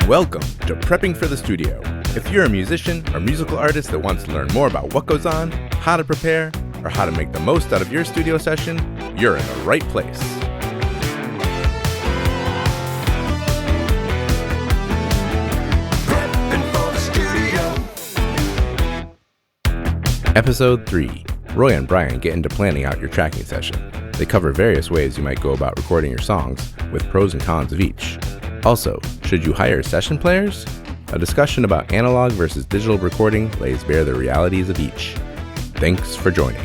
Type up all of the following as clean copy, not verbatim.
Welcome to Prepping for the Studio. If you're a musician or musical artist that wants to learn more about what goes on, how to prepare, or how to make the most out of your studio session, you're in the right place. Prepping for the studio. Episode 3. Roy and Brian get into planning out your tracking session. They cover various ways you might go about recording your songs, with pros and cons of each. Also, should you hire session players? A discussion about analog versus digital recording lays bare the realities of each. Thanks for joining.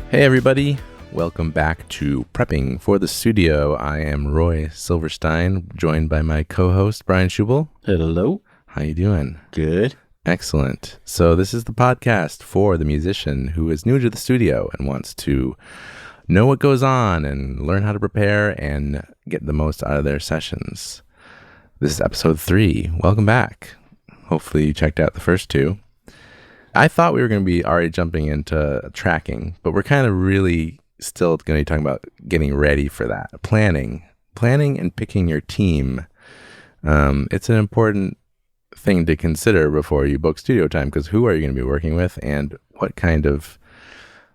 Hey everybody, welcome back to Prepping for the Studio. I am Roy Silverstein, joined by my co-host Brian Schubel. Hello. How you doing? Good. Excellent. So this is the podcast for the musician who is new to the studio and wants to know what goes on and learn how to prepare and get the most out of their sessions. This is episode 3. Welcome back. Hopefully you checked out the first 2. I thought we were going to be already jumping into tracking, but we're kind of really still going to be talking about getting ready for that. Planning and picking your team. It's an important thing to consider before you book studio time, because who are you going to be working with and what kind of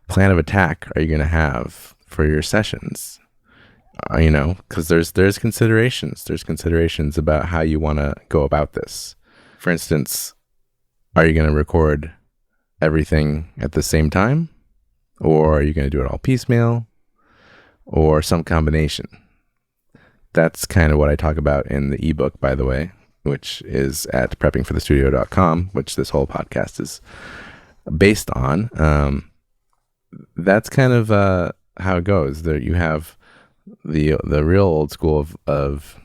plan of attack are you going to have for your sessions? Because there's considerations. There's considerations about how you want to go about this. For instance, are you going to record everything at the same time? Or are you going to do it all piecemeal? Or some combination? That's kind of what I talk about in the ebook, by the way, which is at preppingforthestudio.com, which this whole podcast is based on. That's kind of how it goes. There you have the real old school of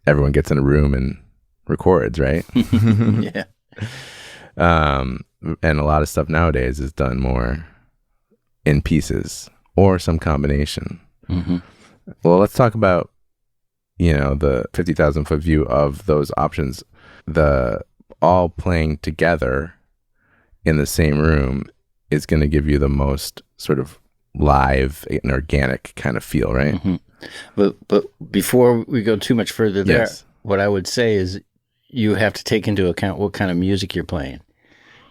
everyone gets in a room and records, right? Yeah. And a lot of stuff nowadays is done more in pieces or some combination. Mm-hmm. Well, let's talk about, the 50,000 foot view of those options. The all playing together in the same room is going to give you the most sort of live and organic kind of feel, right? Mm-hmm. But before we go too much further there, Yes. What I would say is you have to take into account what kind of music you're playing.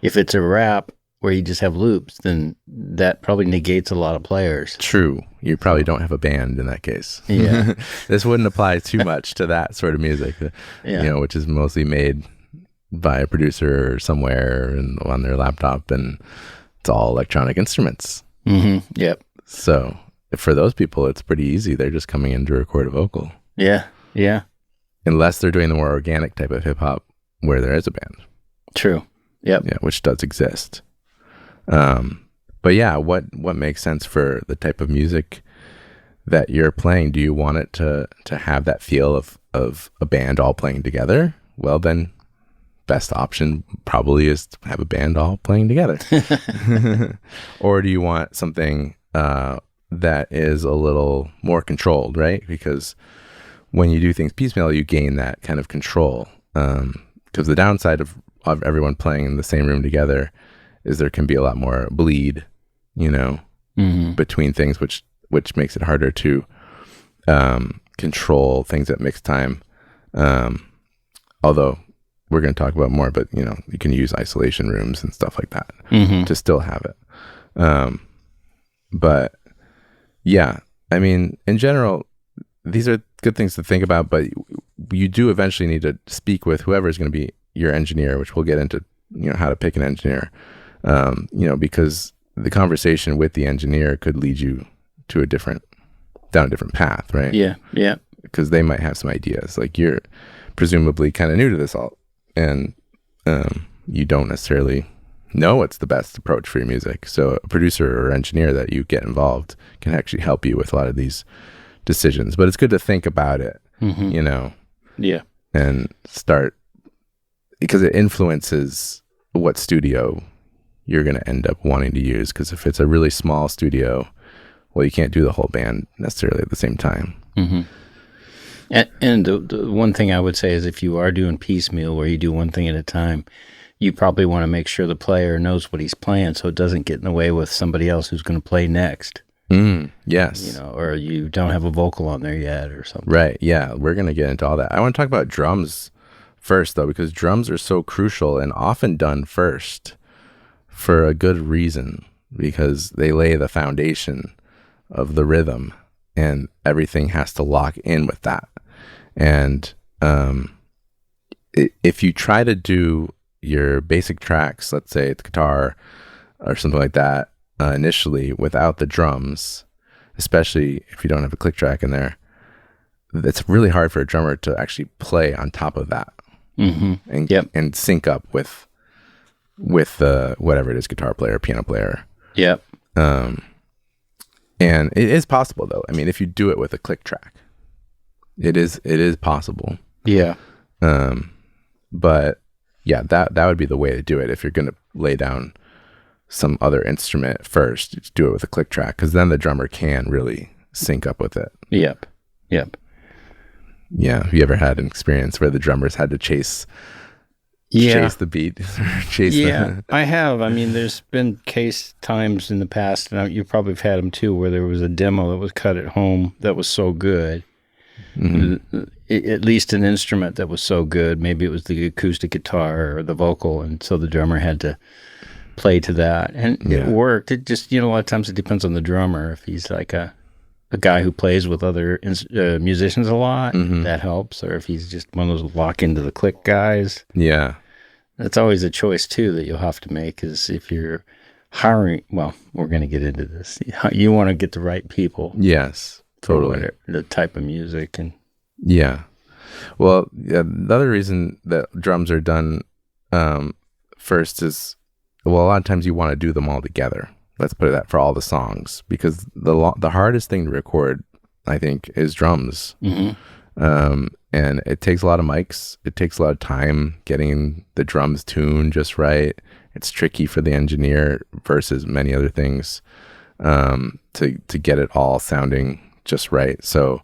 If it's a rap where you just have loops, then that probably negates a lot of players. True. You probably don't have a band in that case. Yeah. This wouldn't apply too much to that sort of music, Yeah. which is mostly made by a producer somewhere and on their laptop, and it's all electronic instruments. Mm-hmm. Yep. So for those people, it's pretty easy. They're just coming in to record a vocal. Yeah. Yeah. Unless they're doing the more organic type of hip hop where there is a band. True. Yep. Yeah, which does exist. But yeah, what makes sense for the type of music that you're playing? Do you want it to have that feel of a band all playing together? Well, then best option probably is to have a band all playing together. Or do you want something that is a little more controlled, right? Because when you do things piecemeal, you gain that kind of control. Because the downside of everyone playing in the same room together is there can be a lot more bleed, Mm-hmm. between things, which makes it harder to control things at mixed time. Although we're going to talk about more, but you can use isolation rooms and stuff like that Mm-hmm. to still have it. But yeah, I mean, in general, these are good things to think about, but you do eventually need to speak with whoever is going to be your engineer, which we'll get into, how to pick an engineer, because the conversation with the engineer could lead you to down a different path, right? Yeah. Yeah. Because they might have some ideas. Like you're presumably kind of new to this all, and you don't necessarily know what's the best approach for your music. So a producer or engineer that you get involved can actually help you with a lot of these decisions. But it's good to think about it, Mm-hmm. Yeah. and start, because it influences what studio you're going to end up wanting to use. Because if it's a really small studio, well, you can't do the whole band necessarily at the same time. Mm-hmm. And the one thing I would say is if you are doing piecemeal where you do one thing at a time, you probably want to make sure the player knows what he's playing so it doesn't get in the way with somebody else who's going to play next. Yes. or you don't have a vocal on there yet or something. Right. Yeah. We're going to get into all that. I want to talk about drums first, though, because drums are so crucial and often done first for a good reason, because they lay the foundation of the rhythm and everything has to lock in with that. And if you try to do your basic tracks, let's say the guitar or something like that, initially without the drums, especially if you don't have a click track in there, it's really hard for a drummer to actually play on top of that and sync up with whatever it is, guitar player, piano player. Yep. And it is possible, though. I mean, if you do it with a click track, it is possible. Yeah. But yeah, that would be the way to do it. If you're going to lay down some other instrument first, just do it with a click track, because then the drummer can really sync up with it. Yep. Yeah. Have you ever had an experience where the drummers had to chase the beat? I have. I mean, there's been times in the past, and you probably have had them too, where there was a demo that was cut at home that was so good. At least an instrument that was so good. Maybe it was the acoustic guitar or the vocal, and so the drummer had to play to that, and it worked. It just, a lot of times it depends on the drummer. If he's like a guy who plays with other musicians a lot, that helps. Or if he's just one of those lock into the click guys. Yeah. That's always a choice too that you'll have to make, is if you're hiring, well, we're going to get into this. You want to get the right people. Yes, totally. The type of music. And yeah. Well, the other reason that drums are done first is, well, a lot of times you want to do them all together. Let's put it that for all the songs, because the hardest thing to record, I think, is drums. And it takes a lot of mics. It takes a lot of time getting the drums tuned just right. It's tricky for the engineer versus many other things to get it all sounding just right. So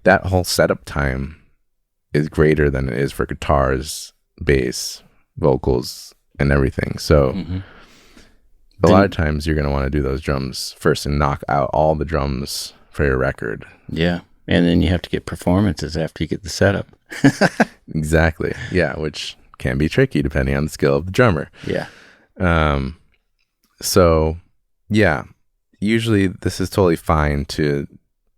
that whole setup time is greater than it is for guitars, bass, vocals, and everything. So a lot of times you're going to want to do those drums first and knock out all the drums for your record. Yeah. And then you have to get performances after you get the setup. Exactly. Yeah, which can be tricky depending on the skill of the drummer. Yeah. So, yeah, usually this is totally fine to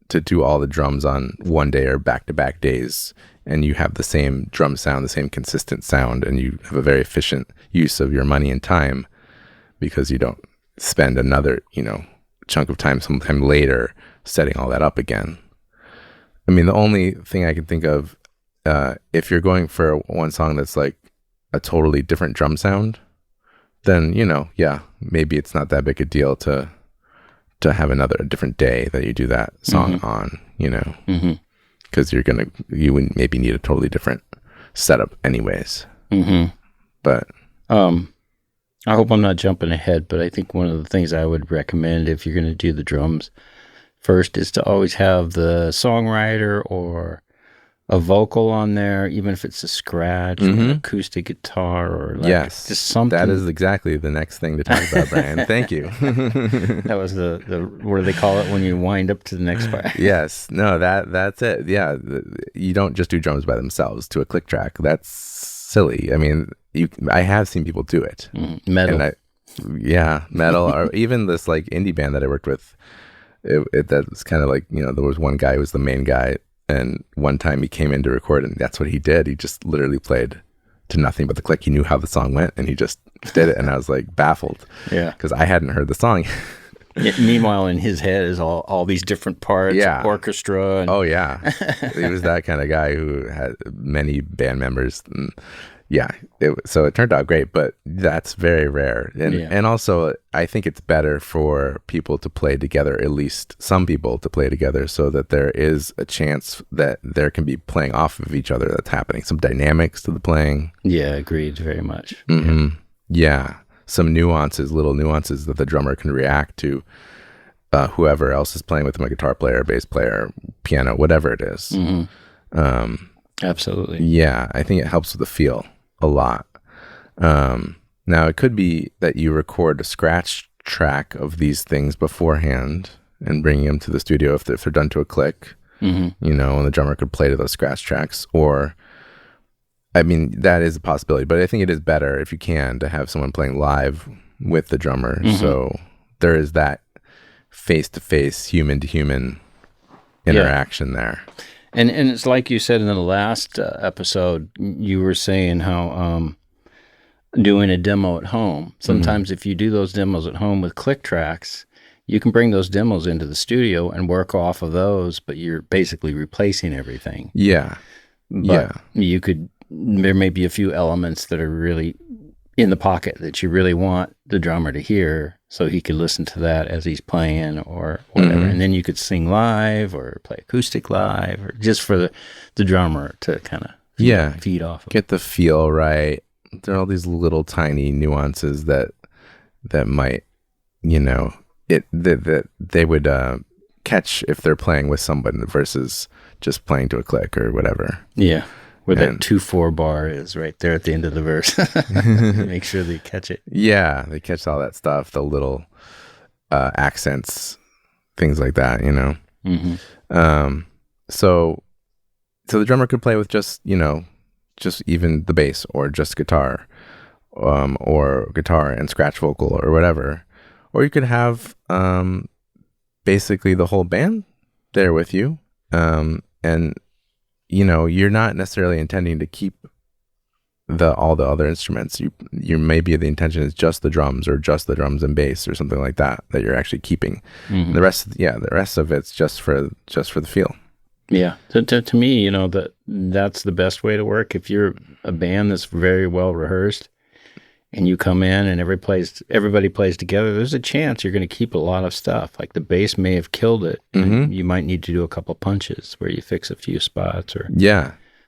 do all the drums on one day or back-to-back days, and you have the same drum sound, the same consistent sound, and you have a very efficient use of your money and time, because you don't spend another, chunk of time sometime later setting all that up again. I mean, the only thing I can think of, if you're going for one song that's like a totally different drum sound, then, maybe it's not that big a deal to have a different day that you do that song on, because you would maybe need a totally different setup anyways. But I hope I'm not jumping ahead, but I think one of the things I would recommend if you're going to do the drums first is to always have the songwriter or a vocal on there, even if it's a scratch or an acoustic guitar or just something. That is exactly the next thing to talk about, Brian. Thank you. That was the what do they call it when you wind up to the next part? Yes. No, that's it. Yeah. You don't just do drums by themselves to a click track. That's silly. I mean, I have seen people do it. Metal. Metal, or even this like indie band that I worked with. That was kind of like, there was one guy who was the main guy, and one time he came in to record, and that's what he did. He just literally played to nothing but the click. He knew how the song went, and he just did it, and I was like baffled. Yeah, because I hadn't heard the song. Meanwhile, in his head is all these different parts, orchestra. And... Oh yeah, he was that kind of guy who had many band members. And so it turned out great, but that's very rare. And also, I think it's better for people to play together, at least some people to play together, so that there is a chance that there can be playing off of each other that's happening. Some dynamics to the playing. Yeah, agreed very much. Yeah. Some little nuances that the drummer can react to whoever else is playing with him, a guitar player, bass player, piano, whatever it is. Absolutely. Yeah, I think it helps with the feel a lot. Now, it could be that you record a scratch track of these things beforehand, and bringing them to the studio if they're done to a click, and the drummer could play to those scratch tracks. Or, I mean, that is a possibility, but I think it is better if you can to have someone playing live with the drummer. So there is that face-to-face, human-to-human interaction there. And it's like you said in the last episode, you were saying how doing a demo at home. Sometimes if you do those demos at home with click tracks, you can bring those demos into the studio and work off of those, but you're basically replacing everything. Yeah. But there may be a few elements that are really in the pocket that you really want the drummer to hear, so he could listen to that as he's playing or whatever. And then you could sing live or play acoustic live, or just for the drummer to kind of feed off of. Get the feel right. There are all these little tiny nuances that might, that they would catch if they're playing with someone versus just playing to a click or whatever. Yeah. Where that 2/4 bar is right there at the end of the verse. Make sure they catch it. Yeah, they catch all that stuff, the little accents, things like that, So the drummer could play with just even the bass or just guitar, or guitar and scratch vocal or whatever. Or you could have basically the whole band there with you, and you're not necessarily intending to keep all the other instruments. You maybe the intention is just the drums or just the drums and bass or something like that you're actually keeping. The rest of it's just for the feel. Yeah. To me, that's the best way to work. If you're a band that's very well rehearsed and you come in and everybody plays together, there's a chance you're going to keep a lot of stuff. Like the bass may have killed it. And you might need to do a couple punches where you fix a few spots. Or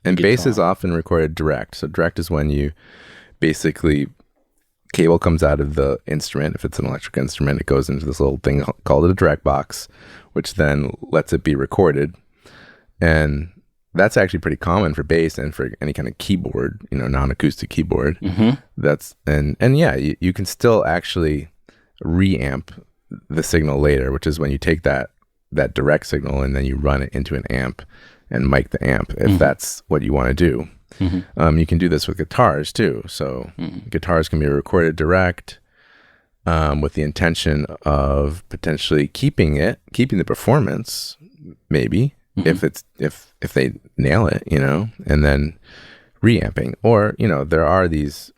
and bass is often recorded direct. So direct is when you basically, cable comes out of the instrument. If it's an electric instrument, it goes into this little thing called a direct box, which then lets it be recorded. And that's actually pretty common for bass and for any kind of keyboard, non-acoustic keyboard. That's you can still actually reamp the signal later, which is when you take that direct signal and then you run it into an amp and mic the amp if that's what you want to do. You can do this with guitars too. So guitars can be recorded direct with the intention of potentially keeping the performance, maybe. If they nail it, and then reamping, or there are these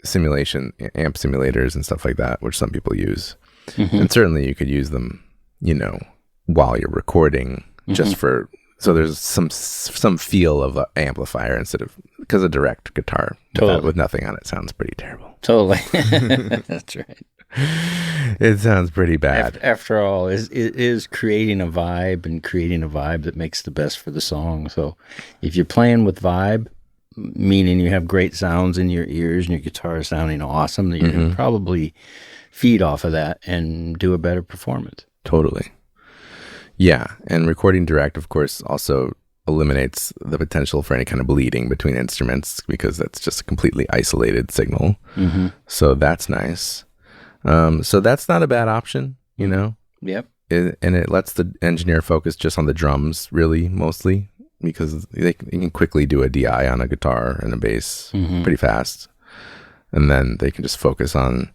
amp simulators and stuff like that, which some people use, and certainly you could use them, while you're recording, just so there's some feel of an amplifier because a direct guitar with nothing on it sounds pretty terrible. Totally, that's right. It sounds pretty bad. After all, it is creating a vibe that makes the best for the song. So if you're playing with vibe, meaning you have great sounds in your ears and your guitar is sounding awesome, then you probably feed off of that and do a better performance. Totally. Yeah. And recording direct, of course, also eliminates the potential for any kind of bleeding between instruments because that's just a completely isolated signal. So that's nice. So that's not a bad option, Yep. And it lets the engineer focus just on the drums, really, mostly, because they can quickly do a DI on a guitar and a bass pretty fast. And then they can just focus on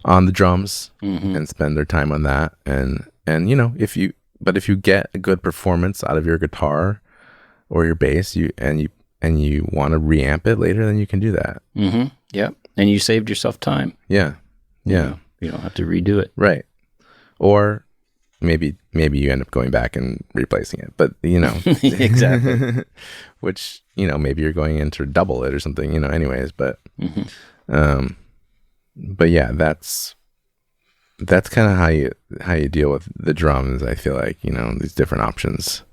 the drums and spend their time on that. And if you get a good performance out of your guitar or your bass, and you want to reamp it later, then you can do that. Yep. And you saved yourself time. Yeah. You don't have to redo it. Right. Or maybe you end up going back and replacing it, but Exactly. Which, maybe you're going in to double it or something, anyways, but yeah, that's kind of how you deal with the drums. I feel like, these different options.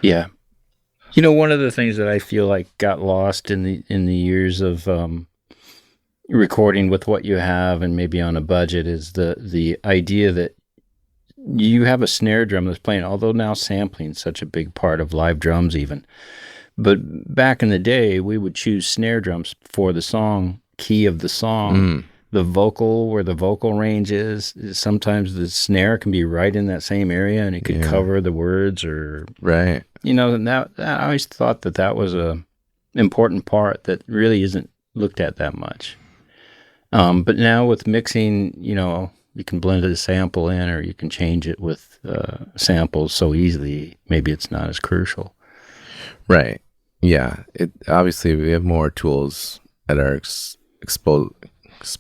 Yeah. One of the things that I feel like got lost in the years of, recording with what you have and maybe on a budget is the idea that you have a snare drum that's playing, although now sampling is such a big part of live drums even. But back in the day, we would choose snare drums for the song, key of the song, the vocal, where the vocal range is. Sometimes the snare can be right in that same area, and it could cover the words, or right. And that I always thought that was a important part that really isn't looked at that much. But now with mixing, you can blend a sample in, or you can change it with samples so easily. Maybe it's not as crucial. Right. Yeah. Obviously we have more tools at our disposal. Is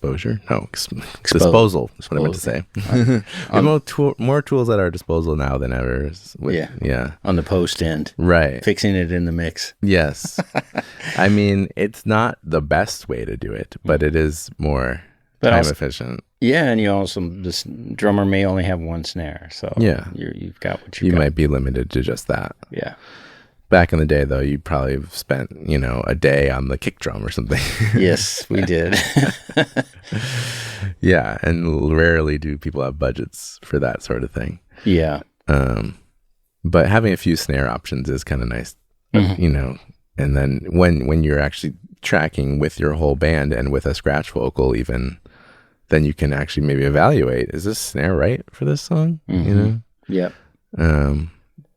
what I meant to say. We have more tools at our disposal now than ever. On the post end. Right. Fixing it in the mix. Yes. I mean, it's not the best way to do it, but it is more time efficient. Yeah, and this drummer may only have one snare, so you've got what you got. You might be limited to just that. Yeah. Back in the day, though, you'd probably have spent, a day on the kick drum or something. Yes, we did. Yeah, and rarely do people have budgets for that sort of thing. Yeah. But having a few snare options is kind of nice, and then when you're actually tracking with your whole band and with a scratch vocal even, then you can actually maybe evaluate, is this snare right for this song? Yep.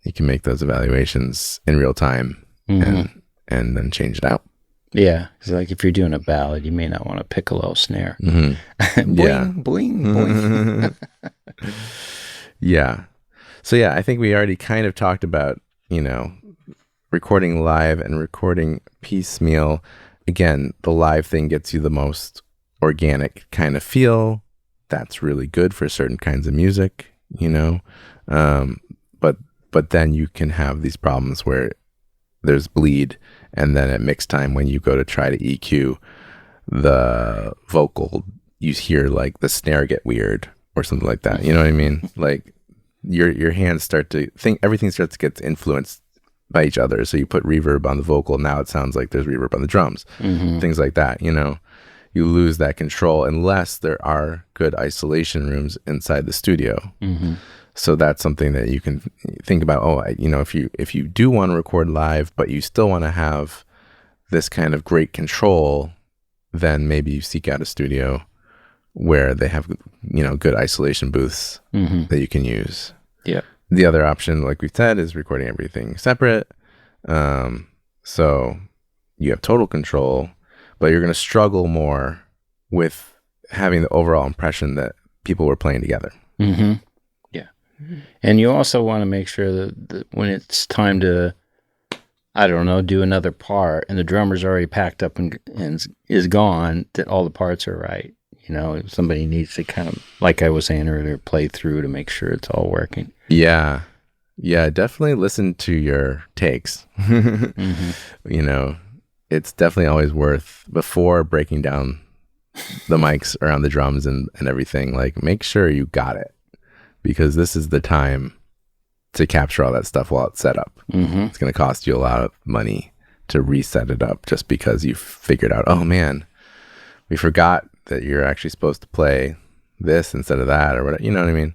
You can make those evaluations in real time and then change it out. Yeah, because like if you're doing a ballad, you may not want a piccolo snare. Mm-hmm. Boing, boing, boing. Yeah. So yeah, I think we already kind of talked about, recording live and recording piecemeal. Again, the live thing gets you the most organic kind of feel. That's really good for certain kinds of music, but then you can have these problems where there's bleed, and then at mix time, when you go to try to EQ the vocal, you hear like the snare get weird or something like that. You know what I mean? Like your hands start to think, everything starts to get influenced by each other. So you put reverb on the vocal, now it sounds like there's reverb on the drums, things like that. You lose that control unless there are good isolation rooms inside the studio. So that's something that you can think about. If you do want to record live, but you still want to have this kind of great control, then maybe you seek out a studio where they have, good isolation booths that you can use. Yeah. The other option, like we've said, is recording everything separate. So you have total control, but you're going to struggle more with having the overall impression that people were playing together. And you also want to make sure that when it's time to, do another part, and the drummer's already packed up and is gone, that all the parts are right. Somebody needs to kind of, like I was saying earlier, play through to make sure it's all working. Yeah. Yeah, definitely listen to your takes. It's definitely always worth, before breaking down the mics around the drums and everything, like make sure you got it. Because this is the time to capture all that stuff while it's set up. It's going to cost you a lot of money to reset it up just because you figured out, oh man, we forgot that you're actually supposed to play this instead of that or whatever. You know what I mean?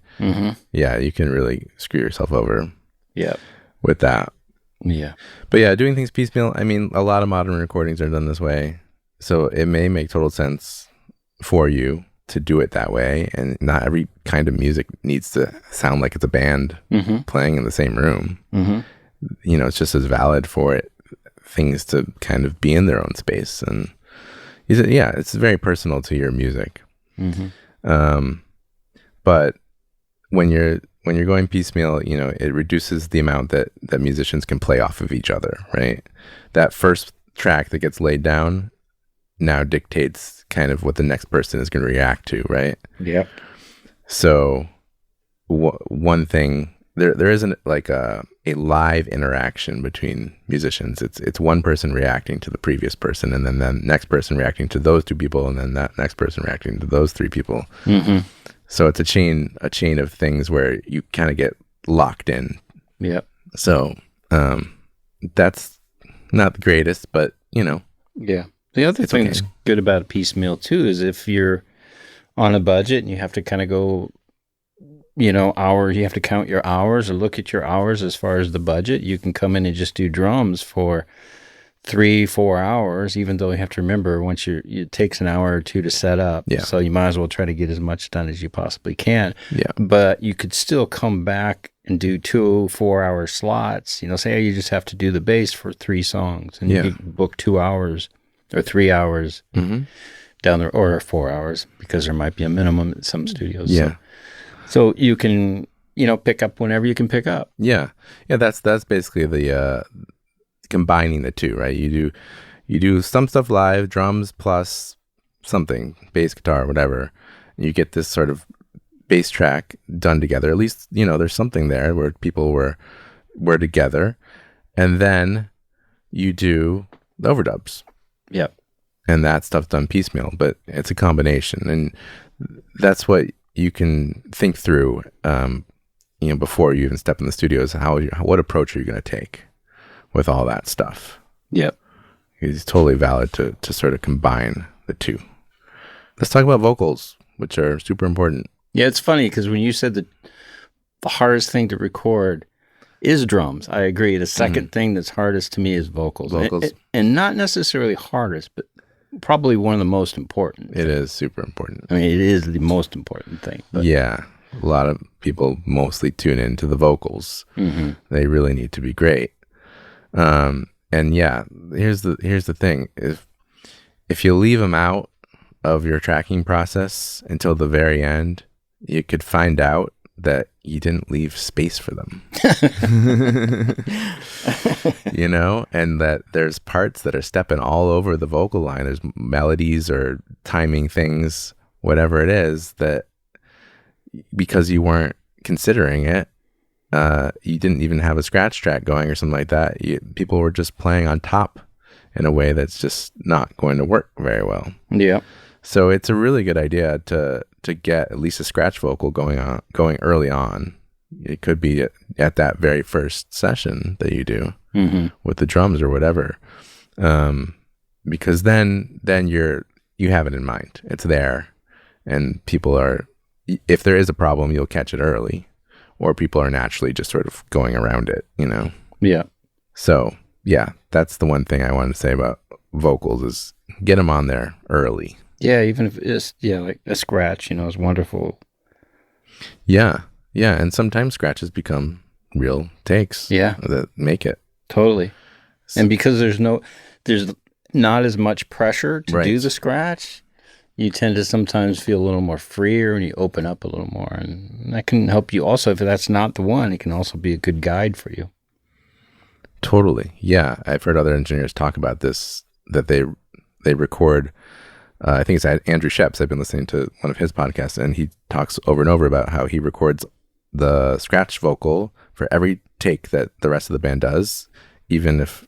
Yeah, you can really screw yourself over with that. Yeah. But yeah, doing things piecemeal, I mean, a lot of modern recordings are done this way. So it may make total sense for you to do it that way, and not every kind of music needs to sound like it's a band playing in the same room. It's just as valid for things to kind of be in their own space, and it's very personal to your music. But when you're going piecemeal, it reduces the amount that musicians can play off of each other, right? That first track that gets laid down now dictates kind of what the next person is going to react to, right? Yep. So one thing, there isn't like a live interaction between musicians. It's one person reacting to the previous person, and then the next person reacting to those two people, and then that next person reacting to those three people. So it's a chain of things where you kind of get locked in. Yep. So that's not the greatest, but Yeah. The other thing that's good about a piecemeal too is if you're on a budget and you have to kind of go, hours, you have to count your hours or look at your hours as far as the budget. You can come in and just do drums for 3-4 hours, even though you have to remember once it takes an hour or two to set up. Yeah. So you might as well try to get as much done as you possibly can. Yeah. But you could still come back and do 2 4-hour slots. Say you just have to do the bass for 3 songs, and you book 2 hours or 3 hours down there, or 4 hours, because there might be a minimum at some studios. Yeah. So you can, pick up whenever you can pick up. Yeah. Yeah. That's basically the combining the two, right? You do some stuff live, drums plus something, bass, guitar, whatever. And you get this sort of bass track done together. At least, there's something there where people were together. And then you do the overdubs. Yep. And that stuff's done piecemeal, but it's a combination. And that's what you can think through, before you even step in the studio, is what approach are you going to take with all that stuff. Yep. It's totally valid to sort of combine the two. Let's talk about vocals, which are super important. Yeah, it's funny because when you said that the hardest thing to record is drums, I agree. The second thing that's hardest to me is vocals. And not necessarily hardest, but probably one of the most important. It is super important. I mean, it is the most important thing. But. Yeah. A lot of people mostly tune into the vocals. They really need to be great. And yeah, here's the thing: if you leave them out of your tracking process until the very end, you could find out that you didn't leave space for them. And that there's parts that are stepping all over the vocal line. There's melodies or timing things, whatever it is, that because you weren't considering it, you didn't even have a scratch track going or something like that. People were just playing on top in a way that's just not going to work very well. Yeah. So it's a really good idea to get at least a scratch vocal going early on. It could be at that very first session that you do with the drums or whatever, because then you have it in mind. It's there, and people are. If there is a problem, you'll catch it early, or people are naturally just sort of going around it, Yeah. So, yeah, that's the one thing I wanted to say about vocals is get them on there early. Yeah, even if it's, like a scratch, is wonderful. Yeah, yeah, and sometimes scratches become real takes that make it. Totally. And because there's not as much pressure to do the scratch, you tend to sometimes feel a little more freer and you open up a little more. And that can help you also. If that's not the one, it can also be a good guide for you. Totally. Yeah. I've heard other engineers talk about this, that they record, I think it's Andrew Sheps. I've been listening to one of his podcasts, and he talks over and over about how he records the scratch vocal for every take that the rest of the band does, even if,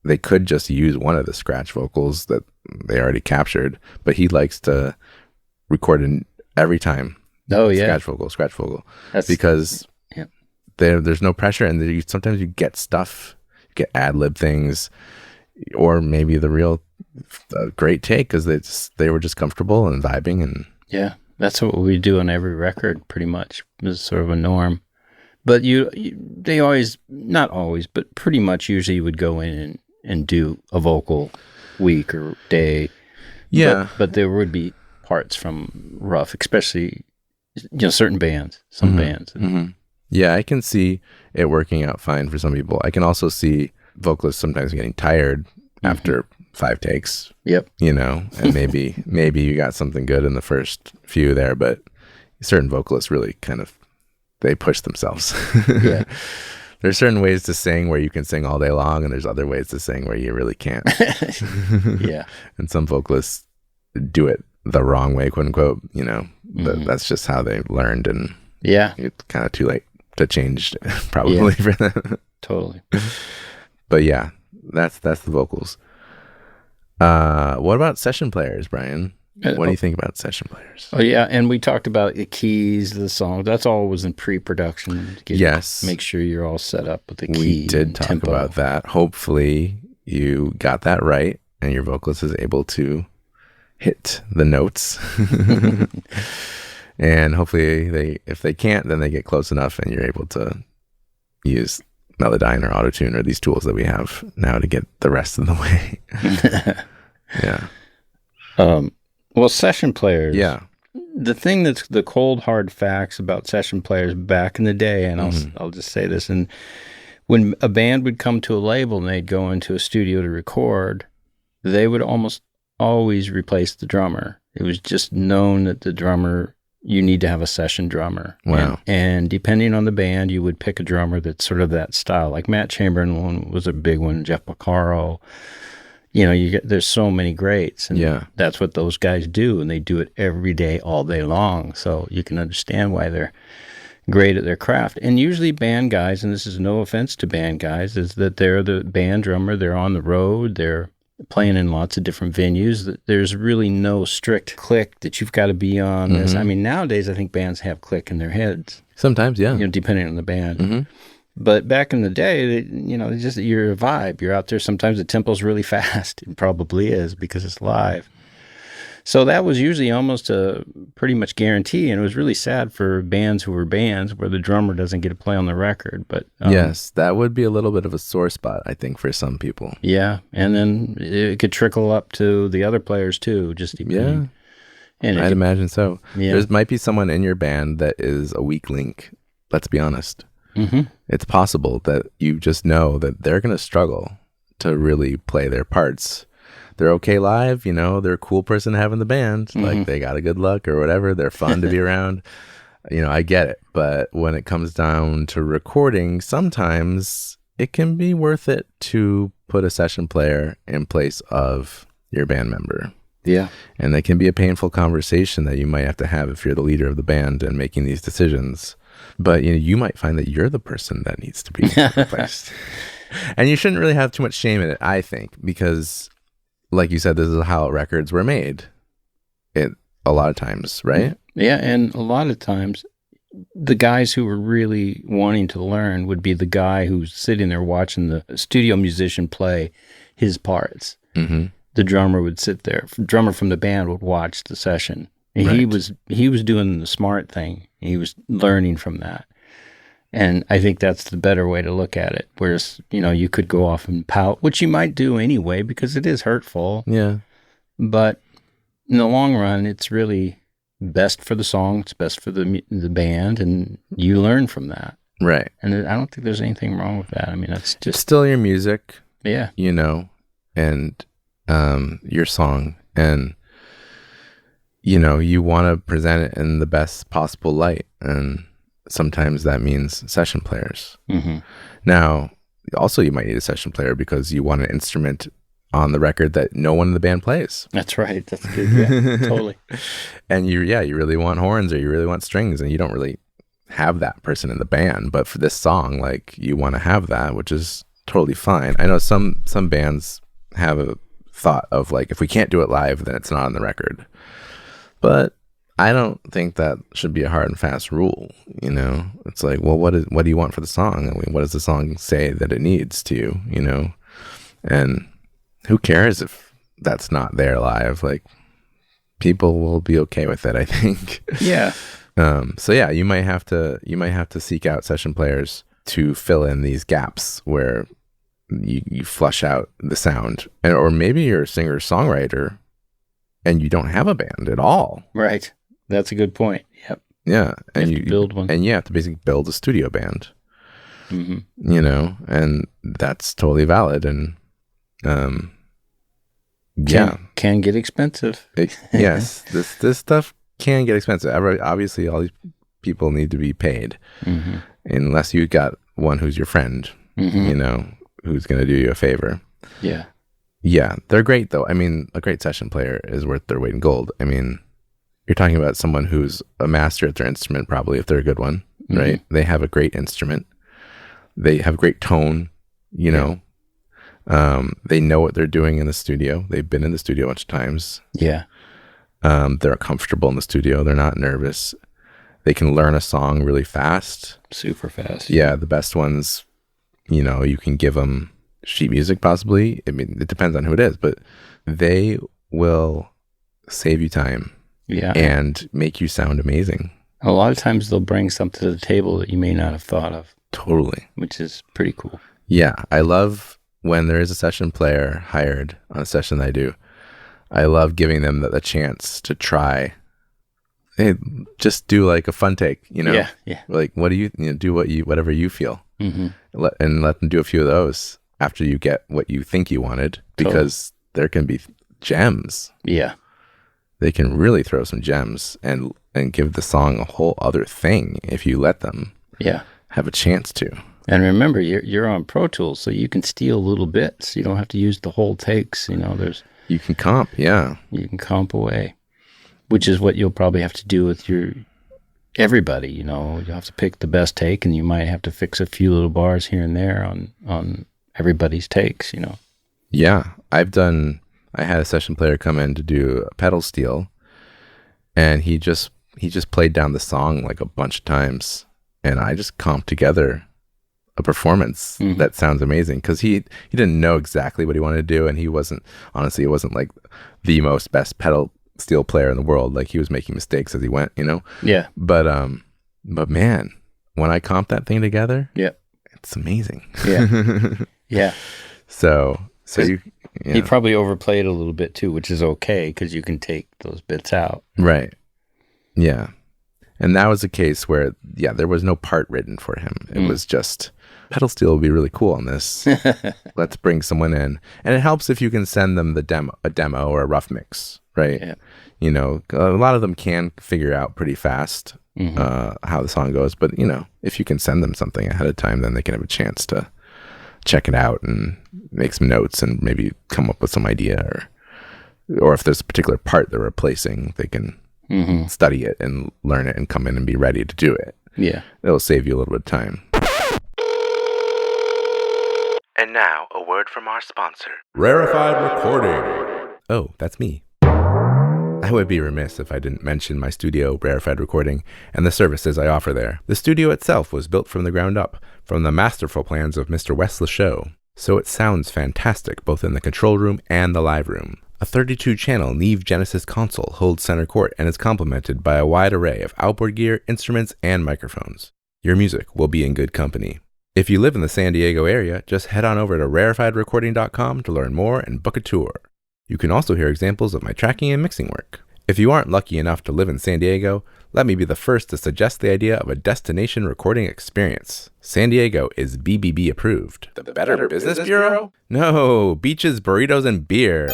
they could just use one of the scratch vocals that they already captured, but he likes to record in every time. Oh yeah, scratch vocal, because there's no pressure, and sometimes you get stuff, you get ad lib things, or maybe the real great take because they were just comfortable and vibing, and that's what we do on every record, pretty much. It's sort of a norm. But they always, not always, but pretty much usually would go in and do a vocal week or day. Yeah. But there would be parts from Rough, especially, certain bands, some bands. Yeah, I can see it working out fine for some people. I can also see vocalists sometimes getting tired after 5 takes. Yep. And maybe you got something good in the first few there, but certain vocalists really kind of, they push themselves. Yeah. There's certain ways to sing where you can sing all day long, and there's other ways to sing where you really can't. Yeah. And some vocalists do it the wrong way, quote unquote, that's just how they learned, and it's kind of too late to change probably for them. Totally. But yeah, that's the vocals. What about session players, Brian? What do you think about session players? Oh yeah, and we talked about the keys, the song. That's all was in pre-production. Yes. Make sure you're all set up with the key. We did talk tempo. about that. Hopefully you got that right and your vocalist is able to hit the notes. And hopefully if they can't, then they get close enough and you're able to use Melodyne or Autotune or these tools that we have now to get the rest of the way. Yeah. Well, session players. Yeah. The thing that's the cold hard facts about session players back in the day, and I'll just say this, and when a band would come to a label and they'd go into a studio to record, they would almost always replace the drummer. It was just known that the drummer, you need to have a session drummer. Wow. And depending on the band, you would pick a drummer that's sort of that style. Like Matt Chamberlain was a big one, Jeff Porcaro. There's so many greats, and that's what those guys do, and they do it every day, all day long. So you can understand why they're great at their craft. And usually band guys, and this is no offense to band guys, is that they're the band drummer, they're on the road, they're playing in lots of different venues. There's really no strict click that you've got to be on this. I mean, nowadays I think bands have click in their heads. Sometimes, yeah. Depending on the band. But back in the day, just you're a vibe. You're out there. Sometimes the tempo's really fast. It probably is because it's live. So that was usually almost a pretty much guarantee, and it was really sad for bands who were bands where the drummer doesn't get to play on the record. But yes, that would be a little bit of a sore spot, I think, for some people. Yeah, and then it could trickle up to the other players too. And I'd imagine so. Yeah. There might be someone in your band that is a weak link. Let's be honest. It's possible that you just know that they're going to struggle to really play their parts. They're okay live, they're a cool person to have in the band. Like they got a good luck or whatever. They're fun to be around. I get it. But when it comes down to recording, sometimes it can be worth it to put a session player in place of your band member. Yeah. And that can be a painful conversation that you might have to have if you're the leader of the band and making these decisions. But you might find that you're the person that needs to be replaced. And you shouldn't really have too much shame in it, I think, because like you said, this is how records were made. A lot of times, right? Yeah, and a lot of times the guys who were really wanting to learn would be the guy who's sitting there watching the studio musician play his parts. The drummer would sit there. The drummer from the band would watch the session. And he was doing the smart thing. He was learning from that. And I think that's the better way to look at it. Whereas, you could go off and pout, which you might do anyway, because it is hurtful. Yeah. But in the long run, it's really best for the song. It's best for the band. And you learn from that. Right. And I don't think there's anything wrong with that. I mean, that's just... It's still your music. Yeah. And your song. And... you want to present it in the best possible light. And sometimes that means session players. Now, also you might need a session player because you want an instrument on the record that no one in the band plays. That's right. That's good. Yeah, totally. And you really want horns or you really want strings, and you don't really have that person in the band. But for this song, you want to have that, which is totally fine. I know some bands have a thought of if we can't do it live, then it's not on the record. But I don't think that should be a hard and fast rule. It's well, what do you want for the song? I mean, what does the song say that it needs to, and who cares if that's not there live? People will be okay with it, I think. Yeah. So yeah, you might have to seek out session players to fill in these gaps where you flush out the sound, or maybe you're a singer-songwriter and you don't have a band at all. Right. That's a good point. Yep. Yeah. And you build one. And you have to basically build a studio band. And that's totally valid. And can get expensive. Yes. This stuff can get expensive. Obviously, all these people need to be paid. Unless you got one who's your friend, who's going to do you a favor. Yeah. Yeah, they're great, though. I mean, a great session player is worth their weight in gold. I mean, you're talking about someone who's a master at their instrument, probably, if they're a good one, right? They have a great instrument. They have great tone, They know what they're doing in the studio. They've been in the studio a bunch of times. Yeah. They're comfortable in the studio. They're not nervous. They can learn a song really fast. Super fast. Yeah, the best ones, you can give them sheet music possibly. I mean, it depends on who it is, but they will save you time and make you sound amazing. A lot of times they'll bring something to the table that you may not have thought of. Totally. which is pretty cool. Yeah, I love when there is a session player hired on a session that I do. I love giving them the chance to try. Hey, just do like a fun take, Yeah. Like, what do you know, do whatever you feel, Mm-hmm. let them do a few of those after you get what you think you wanted, because there can be gems. Yeah. They can really throw some gems and give the song a whole other thing if you let them Yeah. have a chance to. And remember, you're on Pro Tools, so you can steal little bits. You don't have to use the whole takes. You can comp, yeah. You can comp away, which is what you'll probably have to do with everybody. You'll have to pick the best take, and you might have to fix a few little bars here and there on everybody's takes. Yeah, I had a session player come in to do a pedal steel, and he just played down the song like a bunch of times, and I just comped together a performance that sounds amazing, because he didn't know exactly what he wanted to do, and he wasn't like the most best pedal steel player in the world. Like, he was making mistakes as he went, Yeah. But man, when I comped that thing together, Yeah. it's amazing. Yeah. Yeah. So He probably overplayed a little bit too, which is okay because you can take those bits out. Right. Yeah. And that was a case where, there was no part written for him. It was just, pedal steel would be really cool on this. Let's bring someone in. And it helps if you can send them a demo or a rough mix, right? Yeah. A lot of them can figure out pretty fast how the song goes. But, if you can send them something ahead of time, then they can have a chance to check it out and make some notes and maybe come up with some idea, or if there's a particular part they're replacing, they can study it and learn it and come in and be ready to do it. Yeah. It'll save you a little bit of time. And now, a word from our sponsor, Rarefied Recording. Oh, that's me. I would be remiss if I didn't mention my studio, Rarefied Recording, and the services I offer there. The studio itself was built from the ground up, from the masterful plans of Mr. Wes Lachaud, so it sounds fantastic both in the control room and the live room. A 32-channel Neve Genesis console holds center court and is complemented by a wide array of outboard gear, instruments, and microphones. Your music will be in good company. If you live in the San Diego area, just head on over to rarefiedrecording.com to learn more and book a tour. You can also hear examples of my tracking and mixing work. If you aren't lucky enough to live in San Diego, let me be the first to suggest the idea of a destination recording experience. San Diego is BBB approved. The Better Business Bureau? No, beaches, burritos, and beer.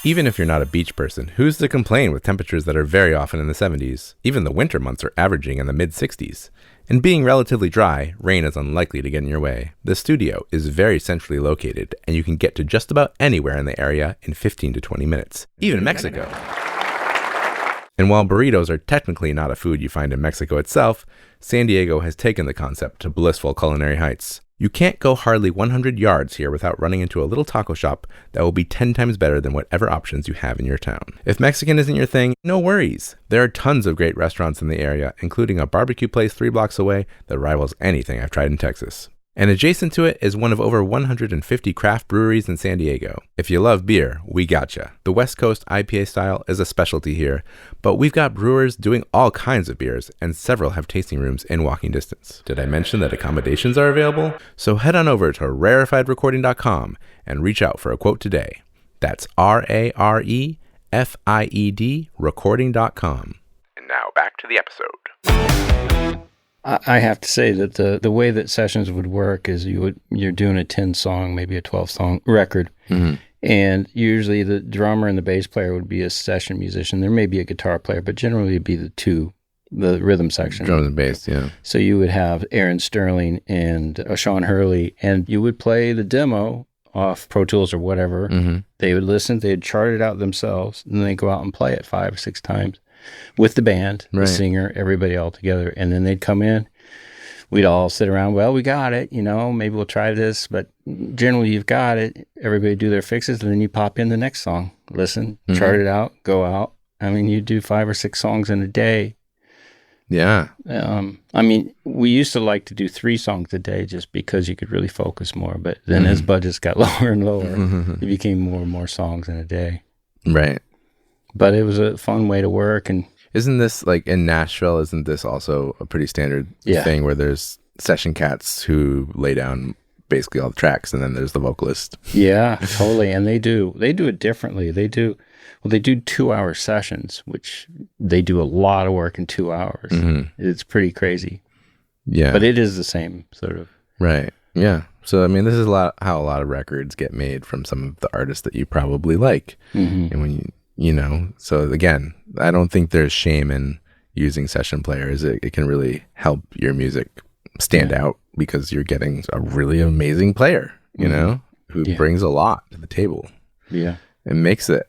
Even if you're not a beach person, who's to complain with temperatures that are very often in the 70s? Even the winter months are averaging in the mid-60s. And being relatively dry, rain is unlikely to get in your way. The studio is very centrally located, and you can get to just about anywhere in the area in 15 to 20 minutes. Even Mexico. And while burritos are technically not a food you find in Mexico itself, San Diego has taken the concept to blissful culinary heights. You can't go hardly 100 yards here without running into a little taco shop that will be 10 times better than whatever options you have in your town. If Mexican isn't your thing, no worries. There are tons of great restaurants in the area, including a barbecue place 3 blocks away that rivals anything I've tried in Texas. And adjacent to it is one of over 150 craft breweries in San Diego. If you love beer, we gotcha. The West Coast IPA style is a specialty here, but we've got brewers doing all kinds of beers, and several have tasting rooms in walking distance. Did I mention that accommodations are available? So head on over to rarefiedrecording.com and reach out for a quote today. That's RAREFIED recording.com. And now back to the episode. I have to say that the way that sessions would work is you're doing a 10-song, maybe a 12-song record, and usually the drummer and the bass player would be a session musician. There may be a guitar player, but generally it'd be the rhythm section. Drums and bass, yeah. So you would have Aaron Sterling and Sean Hurley, and you would play the demo off Pro Tools or whatever. They would listen, they'd chart it out themselves, and then they'd go out and play it 5 or 6 times. With the band, the singer, everybody all together. And then they'd come in. We'd all sit around, well, we got it, maybe we'll try this. But generally, you've got it. Everybody do their fixes, and then you pop in the next song. Listen, chart it out, go out. I mean, you do 5 or 6 songs in a day. Yeah. I mean, we used to like to do 3 songs a day just because you could really focus more. But then as budgets got lower and lower, it became more and more songs in a day. Right. But it was a fun way to work. And isn't this, like, in Nashville, isn't this also a pretty standard thing where there's session cats who lay down basically all the tracks, and then there's the vocalist. Yeah, totally. And they do it differently. They do 2-hour sessions, which they do a lot of work in 2 hours. It's pretty crazy. Yeah. But it is the same sort of. Right. Yeah. So, I mean, this is how a lot of records get made from some of the artists that you probably like. And when so again, I don't think there's shame in using session players. It can really help your music stand out because you're getting a really amazing player, who brings a lot to the table. Yeah. It makes the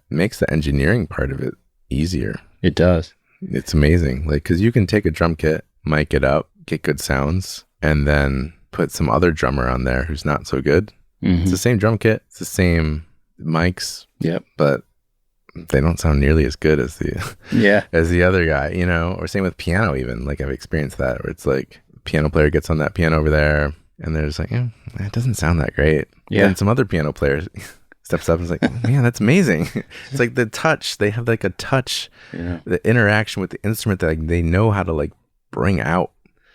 engineering part of it easier. It does. It's amazing. Like, because you can take a drum kit, mic it up, get good sounds, and then put some other drummer on there who's not so good. It's the same drum kit, it's the same mics. Yep. But they don't sound nearly as good as the other guy, or same with piano even. Like, I've experienced that where it's like the piano player gets on that piano over there and they're just like, it doesn't sound that great. Yeah. And some other piano player steps up and is like, oh, man, that's amazing. It's like the touch. They have like a touch, the interaction with the instrument that like, they know how to like bring out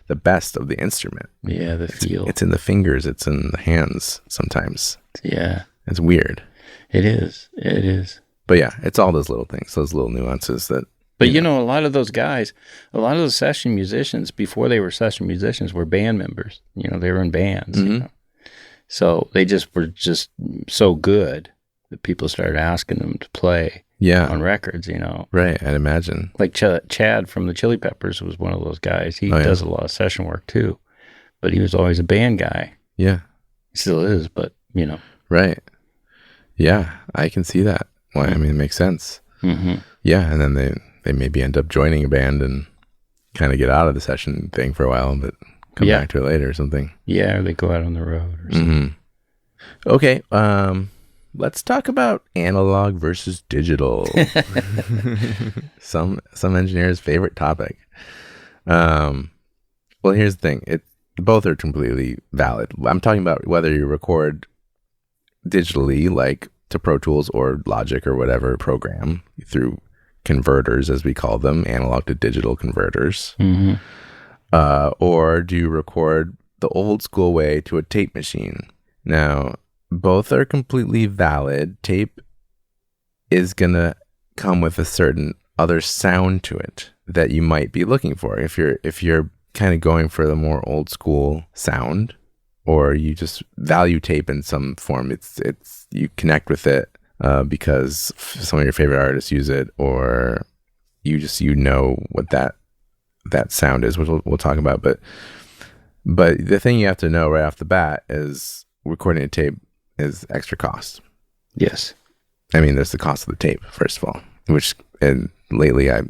the best of the instrument. Yeah, the feel. It's in the fingers. It's in the hands sometimes. Yeah. It's weird. It is. It is. But yeah, it's all those little things, those little nuances that. But a lot of those guys, a lot of those session musicians, before they were session musicians, were band members. They were in bands. So they were just so good that people started asking them to play on records, Right, I'd imagine. Like Chad from the Chili Peppers was one of those guys. He does a lot of session work too, but he was always a band guy. Yeah. He still is, but, Right. Yeah, I can see that. Well, I mean, it makes sense. Yeah, and then they maybe end up joining a band and kind of get out of the session thing for a while, but come back to it later or something. Yeah, or they go out on the road or something. Okay, let's talk about analog versus digital. Some engineers' favorite topic. Well, here's the thing. Both are completely valid. I'm talking about whether you record digitally, like to Pro Tools or Logic or whatever program, through converters, as we call them, analog to digital converters. Or do you record the old school way to a tape machine? Now, both are completely valid. Tape is going to come with a certain other sound to it that you might be looking for. If you're kind of going for the more old school sound, or you just value tape in some form, it's you connect with it because some of your favorite artists use it, or you know what that sound is, which we'll talk about. But the thing you have to know right off the bat is recording a tape is extra cost. Yes. I mean, there's the cost of the tape, first of all, and lately I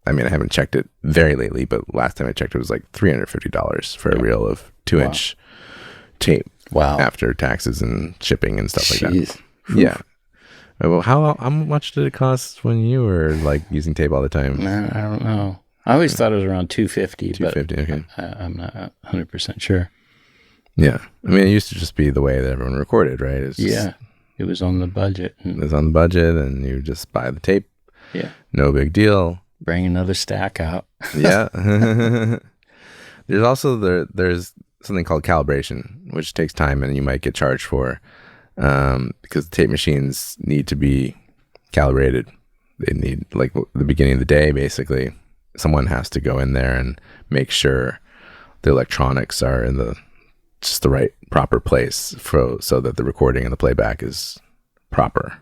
haven't checked it very lately, but last time I checked it was like $350 for a reel of 2-inch tape. Wow. After taxes and shipping and stuff like that. Yeah. Well, how much did it cost when you were like using tape all the time? I don't know. I always thought it was around $250. $250, okay. I'm not 100% sure. Yeah. I mean, it used to just be the way that everyone recorded, right? It was on the budget. It was on the budget, and you just buy the tape. Yeah. No big deal. Bring another stack out. Yeah. There's also there's something called calibration, which takes time and you might get charged for, because tape machines need to be calibrated. They need, like, the beginning of the day, basically, someone has to go in there and make sure the electronics are in the right proper place so that the recording and the playback is proper.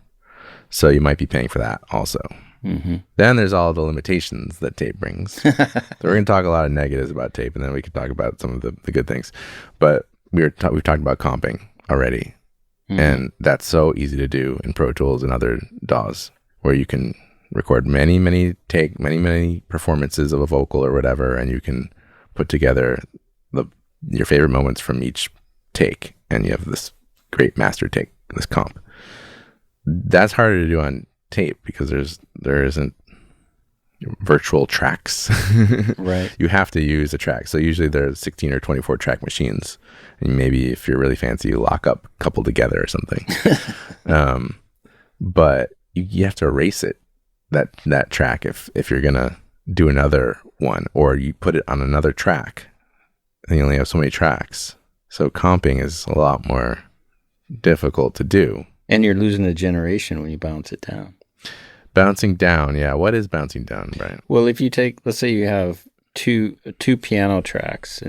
So you might be paying for that also. Then there's all the limitations that tape brings. So we're going to talk a lot of negatives about tape, and then we can talk about some of the good things. But we've talked about comping already, and that's so easy to do in Pro Tools and other DAWs, where you can record many performances of a vocal or whatever, and you can put together your favorite moments from each take, and you have this great master take, this comp. That's harder to do on tape because there isn't virtual tracks. Right. You have to use a track. So usually there's 16 or 24 track machines, and maybe if you're really fancy, you lock up a couple together or something. But you have to erase it, that track, if you're gonna do another one, or you put it on another track. and you only have so many tracks. So comping is a lot more difficult to do. And you're losing a generation when you bounce it down. Bouncing down, yeah. What is bouncing down, Brian? Well, if you take, let's say you have two piano tracks,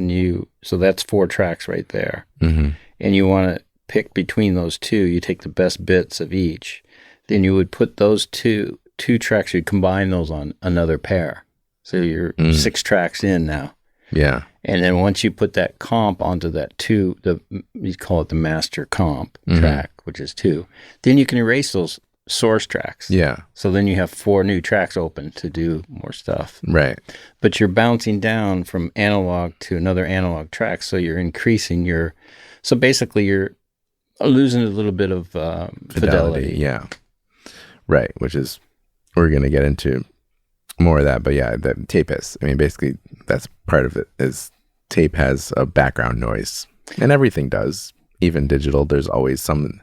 so that's 4 tracks right there. Mm-hmm. And you want to pick between those two, you take the best bits of each. Then you would put those two tracks, you'd combine those on another pair. So you're 6 tracks in now. Yeah. And then once you put that comp onto that you call it the master comp track, which is 2, then you can erase those source tracks. Yeah. So then you have 4 new tracks open to do more stuff. Right. But you're bouncing down from analog to another analog track, so you're increasing so basically you're losing a little bit of fidelity. Yeah. Right. Which is, we're going to get into more of that, but yeah, the tape has, I mean, basically that's part of it, is tape has a background noise, and everything does. Even digital, there's always some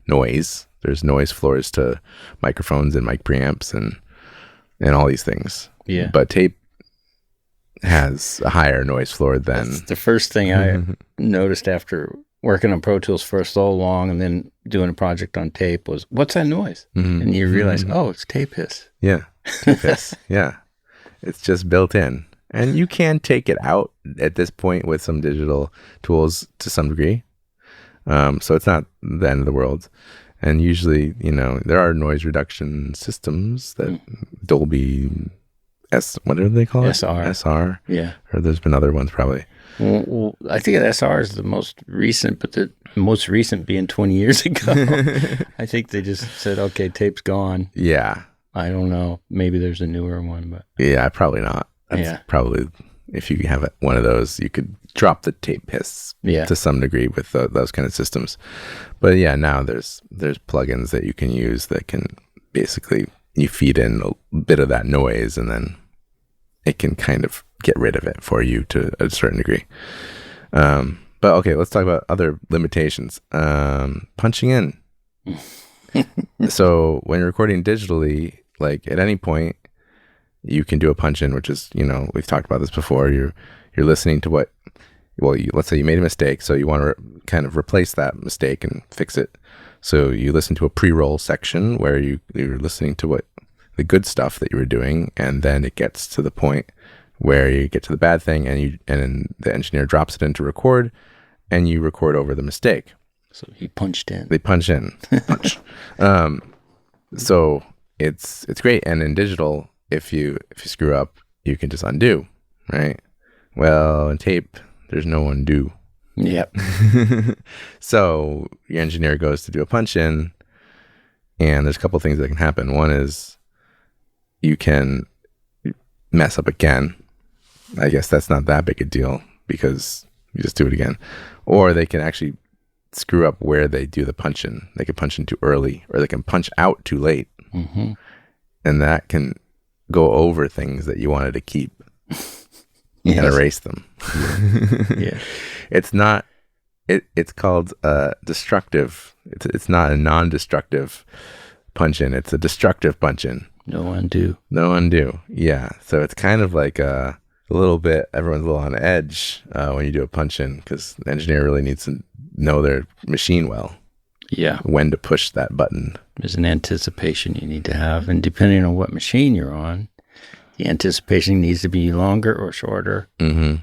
noise. There's noise floors to microphones and mic preamps and all these things. Yeah. But tape has a higher noise floor than... That's the first thing I noticed after working on Pro Tools for so long and then doing a project on tape was, what's that noise? Mm-hmm. And you realize, oh, it's tape hiss. Yeah. Tape hiss. Yeah. It's just built in. And you can take it out at this point with some digital tools to some degree. So it's not the end of the world. And usually, there are noise reduction systems that Dolby what do they call it? SR. Yeah. Or there's been other ones probably. Well, I think SR is the most recent, but the most recent being 20 years ago. I think they just said, okay, tape's gone. Yeah. I don't know. Maybe there's a newer one, but... Yeah, probably not. That's probably, if you have one of those, you could drop the tape hiss to some degree with those kind of systems. But yeah, now there's plugins that you can use that can basically, you feed in a bit of that noise and then it can kind of get rid of it for you to a certain degree. But okay, let's talk about other limitations. Punching in. So when you're recording digitally, like at any point, you can do a punch in, which is, we've talked about this before. You're listening to let's say you made a mistake, so you want to kind of replace that mistake and fix it. So you listen to a pre-roll section where you're listening to what the good stuff that you were doing, and then it gets to the point where you get to the bad thing, and the engineer drops it in to record, and you record over the mistake. So he punched in. They punch in. Punch. So it's great, and in digital, if you screw up, you can just undo, right? Well, in tape, there's no undo. Yep. So your engineer goes to do a punch in, and there's a couple things that can happen. One is you can mess up again. I guess that's not that big a deal because you just do it again. Or they can actually screw up where they do the punch in. They can punch in too early, or they can punch out too late. Mm-hmm. And that can go over things that you wanted to keep and erase them. Yeah. It's not, it's called destructive. It's not a non-destructive punch in. It's a destructive punch in. No undo. No undo. Yeah. So it's kind of like a little bit, everyone's a little on edge when you do a punch in, because the engineer really needs to know their machine well. Yeah. When to push that button. There's an anticipation you need to have. And depending on what machine you're on, the anticipation needs to be longer or shorter. Mm-hmm.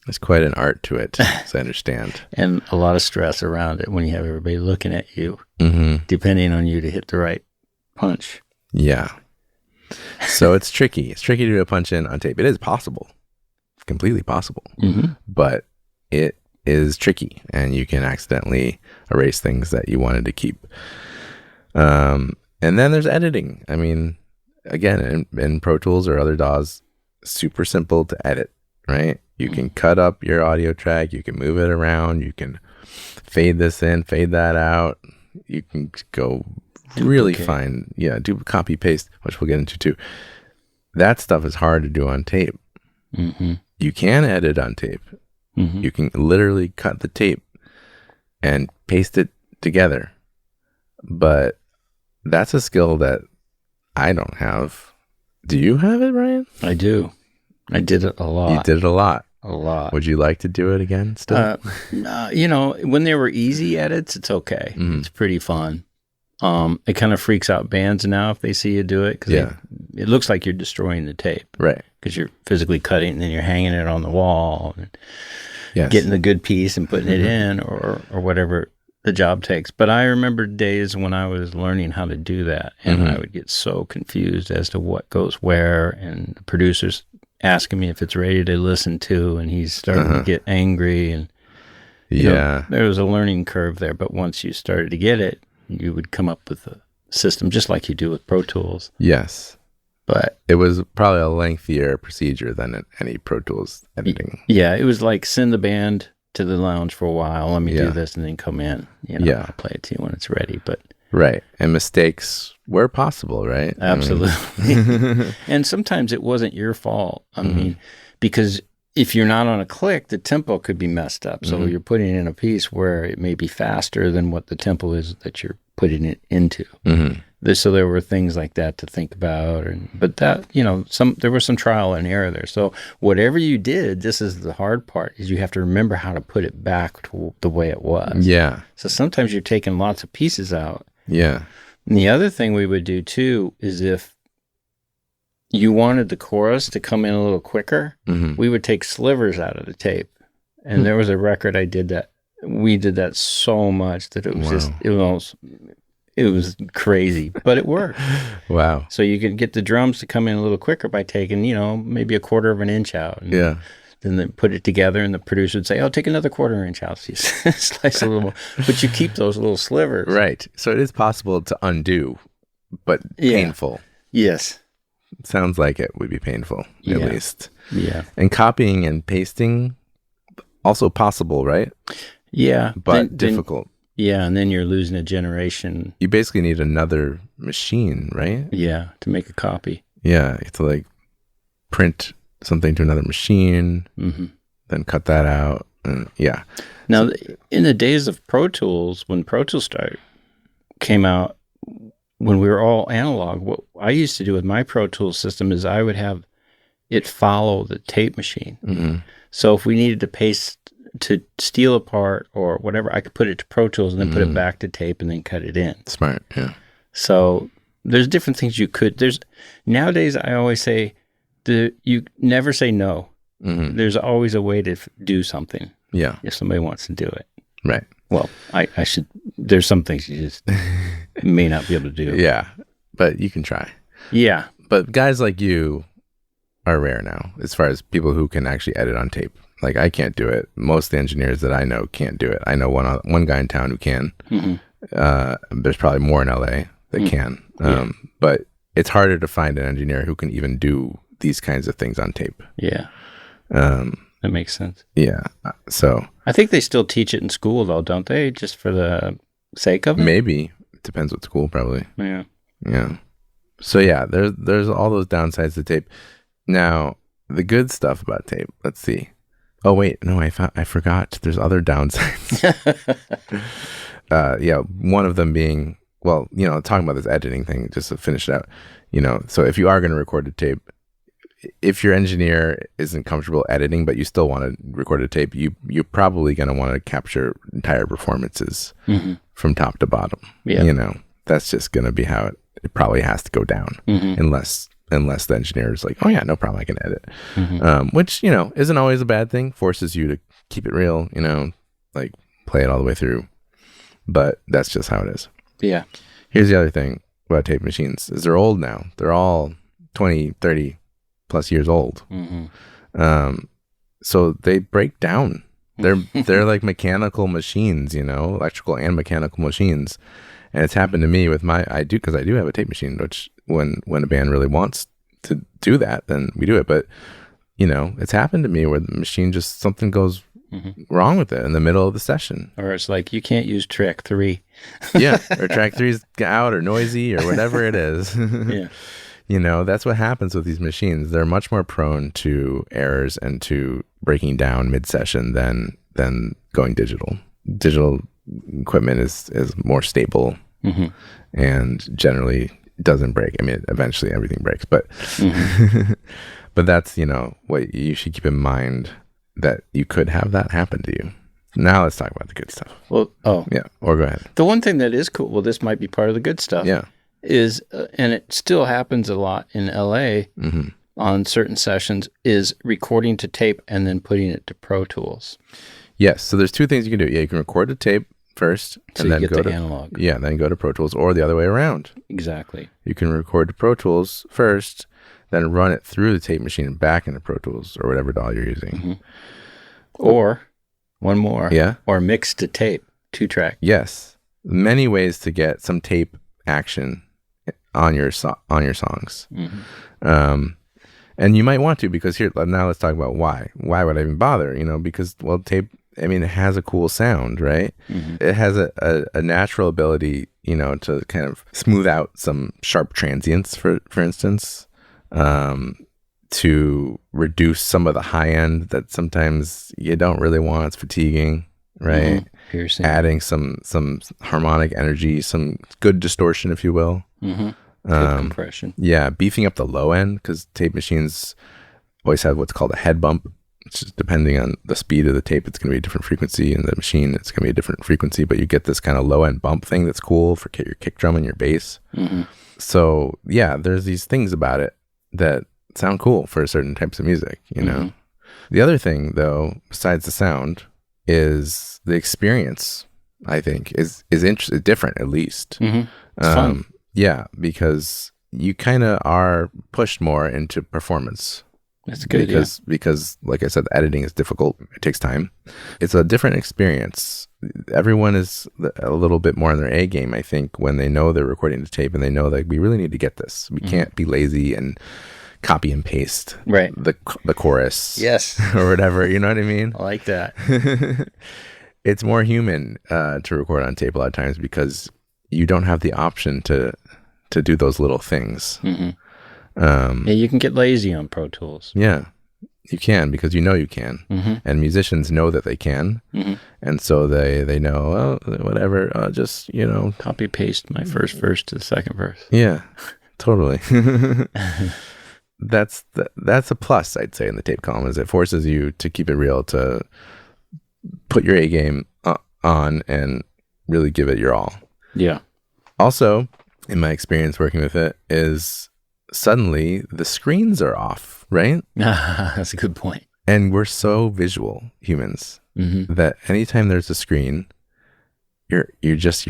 There's quite an art to it, as I understand. And a lot of stress around it when you have everybody looking at you, mm-hmm. depending on you to hit the right punch. Yeah. So it's tricky. It's tricky to do a punch in on tape. It is possible. It's completely possible. Mm-hmm. But it is tricky, and you can accidentally erase things that you wanted to keep. And then there's editing. I mean, again, in Pro Tools or other DAWs, super simple to edit, right? You can cut up your audio track. You can move it around. You can fade this in, fade that out. You can go really fine. Yeah, do copy paste, which we'll get into too. That stuff is hard to do on tape. Mm-hmm. You can edit on tape. Mm-hmm. You can literally cut the tape and paste it together. But that's a skill that I don't have. Do you have it, Ryan? I do. I did it a lot. You did it a lot. A lot. Would you like to do it again still? No, when they were easy edits, it's okay. Mhm. It's pretty fun. It kind of freaks out bands now if they see you do it because it looks like you're destroying the tape Right. because you're physically cutting and then you're hanging it on the wall and Yes. getting the good piece and putting it in or whatever the job takes. But I remember days when I was learning how to do that and I would get so confused as to what goes where, and the producer's asking me if it's ready to listen to, and he's starting to get angry, and you know, there was a learning curve there. But once you started to get it, you would come up with a system just like you do with Pro Tools. Yes. But it was probably a lengthier procedure than any Pro Tools editing. Yeah, it was like send the band to the lounge for a while, let me do this, and then come in. I'll play it to you when it's ready. But right, and mistakes were possible, right? Absolutely. And sometimes it wasn't your fault. I mean, because if you're not on a click, the tempo could be messed up. So you're putting in a piece where it may be faster than what the tempo is that you're putting it into. So there were things like that to think about, but that there was some trial and error there. So whatever you did, this is the hard part: is you have to remember how to put it back to the way it was. Yeah. So sometimes you're taking lots of pieces out. Yeah. And the other thing we would do too is if you wanted the chorus to come in a little quicker, we would take slivers out of the tape. And there was a record I did that. We did that so much that it was it was crazy, but it worked. Wow. So you could get the drums to come in a little quicker by taking, maybe a quarter of an inch out. And then they put it together, and the producer would say, "Oh, take another quarter inch out." So you slice a little more. But you keep those little slivers. Right. So it is possible to undo, but painful. Yes. Sounds like it would be painful, at least. Yeah. And copying and pasting, also possible, right? Yeah. But difficult. And then you're losing a generation. You basically need another machine, right? Yeah, to make a copy. Yeah, you have to print something to another machine, then cut that out. And Now, in the days of Pro Tools, when Pro Tools came out, when we were all analog, what I used to do with my Pro Tools system is I would have it follow the tape machine. So if we needed to steal a part or whatever, I could put it to Pro Tools and then put it back to tape and then cut it in. Smart, yeah. So there's different things you could. Nowadays I always say you never say no. There's always a way to do something. Yeah. If somebody wants to do it. Right. Well, I should. There's some things you just may not be able to do. Yeah, but you can try. Yeah. But guys like you are rare now, as far as people who can actually edit on tape. I can't do it. Most of the engineers that I know can't do it. I know one guy in town who can. There's probably more in LA that can. But it's harder to find an engineer who can even do these kinds of things on tape. Yeah. That makes sense. Yeah. So I think they still teach it in school, though, don't they? Just for the sake of it? Maybe. It depends what school, probably. Yeah. Yeah. So yeah, there's all those downsides to tape. Now, the good stuff about tape. Let's see. Oh wait, no, I forgot. There's other downsides. One of them being, talking about this editing thing, just to finish it out. So if you are going to record a tape, if your engineer isn't comfortable editing, but you still want to record a tape, you're probably going to want to capture entire performances from top to bottom. Yeah. That's just going to be how it probably has to go down, unless the engineer is like, oh yeah, no problem, I can edit. Which, isn't always a bad thing. Forces you to keep it real, play it all the way through. But that's just how it is. Yeah. Here's the other thing about tape machines is they're old now. They're all 20, 30 plus years old. So they break down. They're like mechanical machines, electrical and mechanical machines. And it's happened to me with because I do have a tape machine, which when a band really wants to do that, then we do it. But, it's happened to me where the machine something goes wrong with it in the middle of the session. Or it's like, you can't use track 3. Yeah. Or track 3's out or noisy or whatever it is. Yeah. That's what happens with these machines. They're much more prone to errors and to breaking down mid-session than going digital. Digital equipment is more stable and generally doesn't break. I mean, eventually everything breaks, but but that's what you should keep in mind, that you could have that happen to you. Now let's talk about the good stuff. Well, Yeah, or go ahead. the one thing that is cool, well, this might be part of the good stuff, Yeah. is, and it still happens a lot in LA on certain sessions, is recording to tape and then putting it to Pro Tools. Yes, so there's two things you can do. Yeah, you can record the tape first So and you then get go the to analog. Yeah, then go to Pro Tools, or the other way around. Exactly. You can record to Pro Tools first, then run it through the tape machine and back into Pro Tools or whatever DAW you're using. Or one more. Yeah. Or mix to tape, 2-track. Yes, many ways to get some tape action on your songs. And you might want to, because now let's talk about why. Why would I even bother? Because, well, tape, I mean, it has a cool sound, right? It has a natural ability, to kind of smooth out some sharp transients, for instance, to reduce some of the high end that sometimes you don't really want. It's fatiguing, right? Piercing. Adding some harmonic energy, some good distortion, if you will. Good compression. Yeah, beefing up the low end, because tape machines always have what's called a head bump. It's just depending on the speed of the tape, it's going to be a different frequency, and the machine, it's going to be a different frequency, but you get this kind of low end bump thing that's cool for your kick drum and your bass. So yeah, there's these things about it that sound cool for certain types of music, The other thing, though, besides the sound, is the experience. I think is different, at least. It's fun. Yeah, because you kind of are pushed more into performance. That's good. Because like I said, the editing is difficult. It takes time. It's a different experience. Everyone is a little bit more on their A game, I think, when they know they're recording the tape and they know that we really need to get this. We can't be lazy and copy and paste the chorus. Yes. Or whatever. You know what I mean? I like that. It's more human to record on tape a lot of times, because you don't have the option to do those little things. Yeah, you can get lazy on Pro Tools. Yeah, you can, because you can. And musicians know that they can. And so they know, oh, whatever, just, Copy paste my first verse to the second verse. Yeah, totally. That's a plus, I'd say, in the tape column, is it forces you to keep it real, to put your A game on and really give it your all. Yeah. Also, in my experience working with it, is suddenly the screens are off, right? That's a good point. And we're so visual humans that anytime there's a screen, your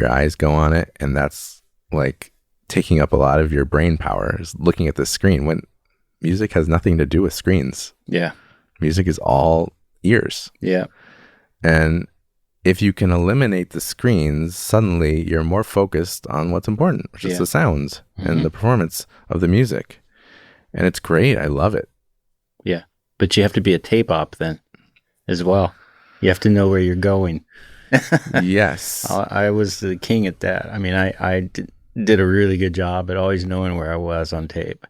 eyes go on it, and that's like taking up a lot of your brain power, is looking at the screen, when music has nothing to do with screens. Yeah. Music is all ears. Yeah. And if you can eliminate the screens, suddenly you're more focused on what's important, which is the sounds and the performance of the music. And it's great. I love it. Yeah. But you have to be a tape op then as well. You have to know where you're going. Yes. I was the king at that. I mean, I did a really good job at always knowing where I was on tape.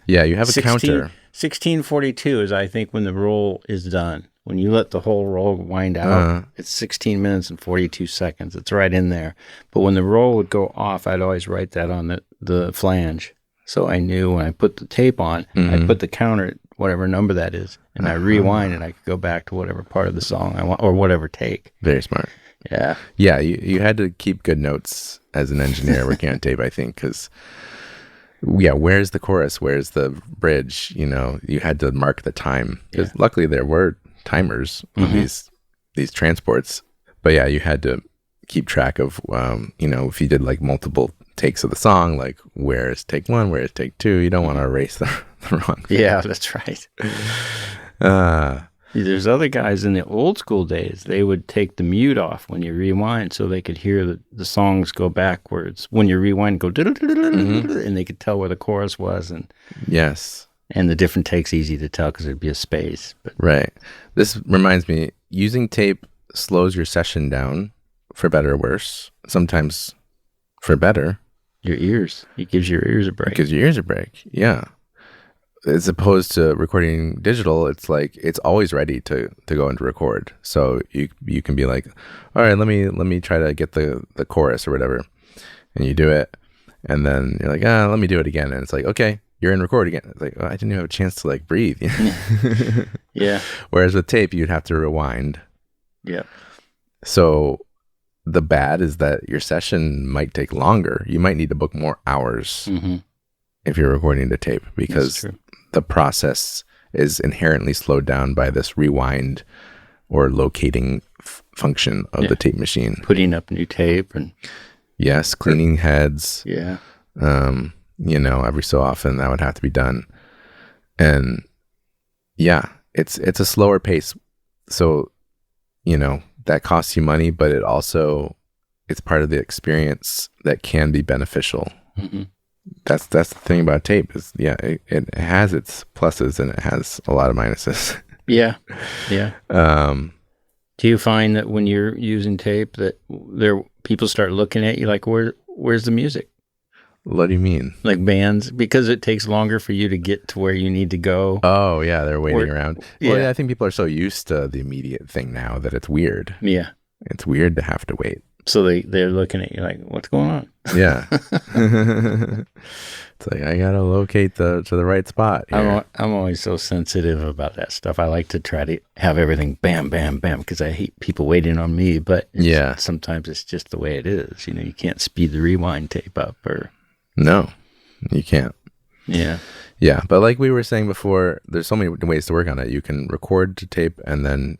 Yeah, you have a counter. 16:42 is, I think, when the roll is done. When you let the whole roll wind out, it's 16 minutes and 42 seconds. It's right in there. But when the roll would go off, I'd always write that on the flange. So I knew when I put the tape on, I'd put the counter at whatever number that is, and I rewind, and I could go back to whatever part of the song I want, or whatever take. Very smart. Yeah. Yeah, you had to keep good notes as an engineer working on tape, I think, because, yeah, where's the chorus? Where's the bridge? You had to mark the time. Because luckily there were timers on these transports. But yeah, you had to keep track of, if you did like multiple takes of the song, like where's take one, where's take two. You don't want to erase the wrong thing. Yeah, that's right. There's other guys in the old school days, they would take the mute off when you rewind so they could hear the songs go backwards. When you rewind, go and they could tell where the chorus was. And yes. And the different takes easy to tell because there'd be a space. But. Right. This reminds me, using tape slows your session down, for better or worse. Sometimes for better. Your ears. It gives your ears a break. It gives your ears a break. Yeah. As opposed to recording digital, it's like it's always ready to go and record. So you can be like, all right, let me try to get the chorus or whatever, and you do it, and then you're like, let me do it again, and it's like, okay, you're in record again. It's like, oh, I didn't even have a chance to like breathe. Yeah. Whereas with tape, you'd have to rewind. Yeah. So the bad is that your session might take longer. You might need to book more hours if you're recording to tape, because the process is inherently slowed down by this rewind or locating function of the tape machine. Putting up new tape and yes, cleaning heads. Yeah. You know, every so often that would have to be done. And yeah, it's a slower pace. So, you know, that costs you money, but it's part of the experience that can be beneficial. That's the thing about tape is, it has its pluses and it has a lot of minuses. Yeah. Do you find that when you're using tape that people start looking at you like, where's the music? What do you mean? Like bands, because it takes longer for you to get to where you need to go. Oh yeah, they're waiting around. Yeah. Well, yeah, I think people are so used to the immediate thing now that it's weird. Yeah, it's weird to have to wait. So they're looking at you like, what's going on? Yeah. It's like, I gotta locate to the right spot here. I'm always so sensitive about that stuff. I like to try to have everything bam, bam, bam, because I hate people waiting on me. But sometimes it's just the way it is. You know, you can't speed the rewind tape up or. No, you can't. Yeah. Yeah, but like we were saying before, there's so many ways to work on it. You can record to tape and then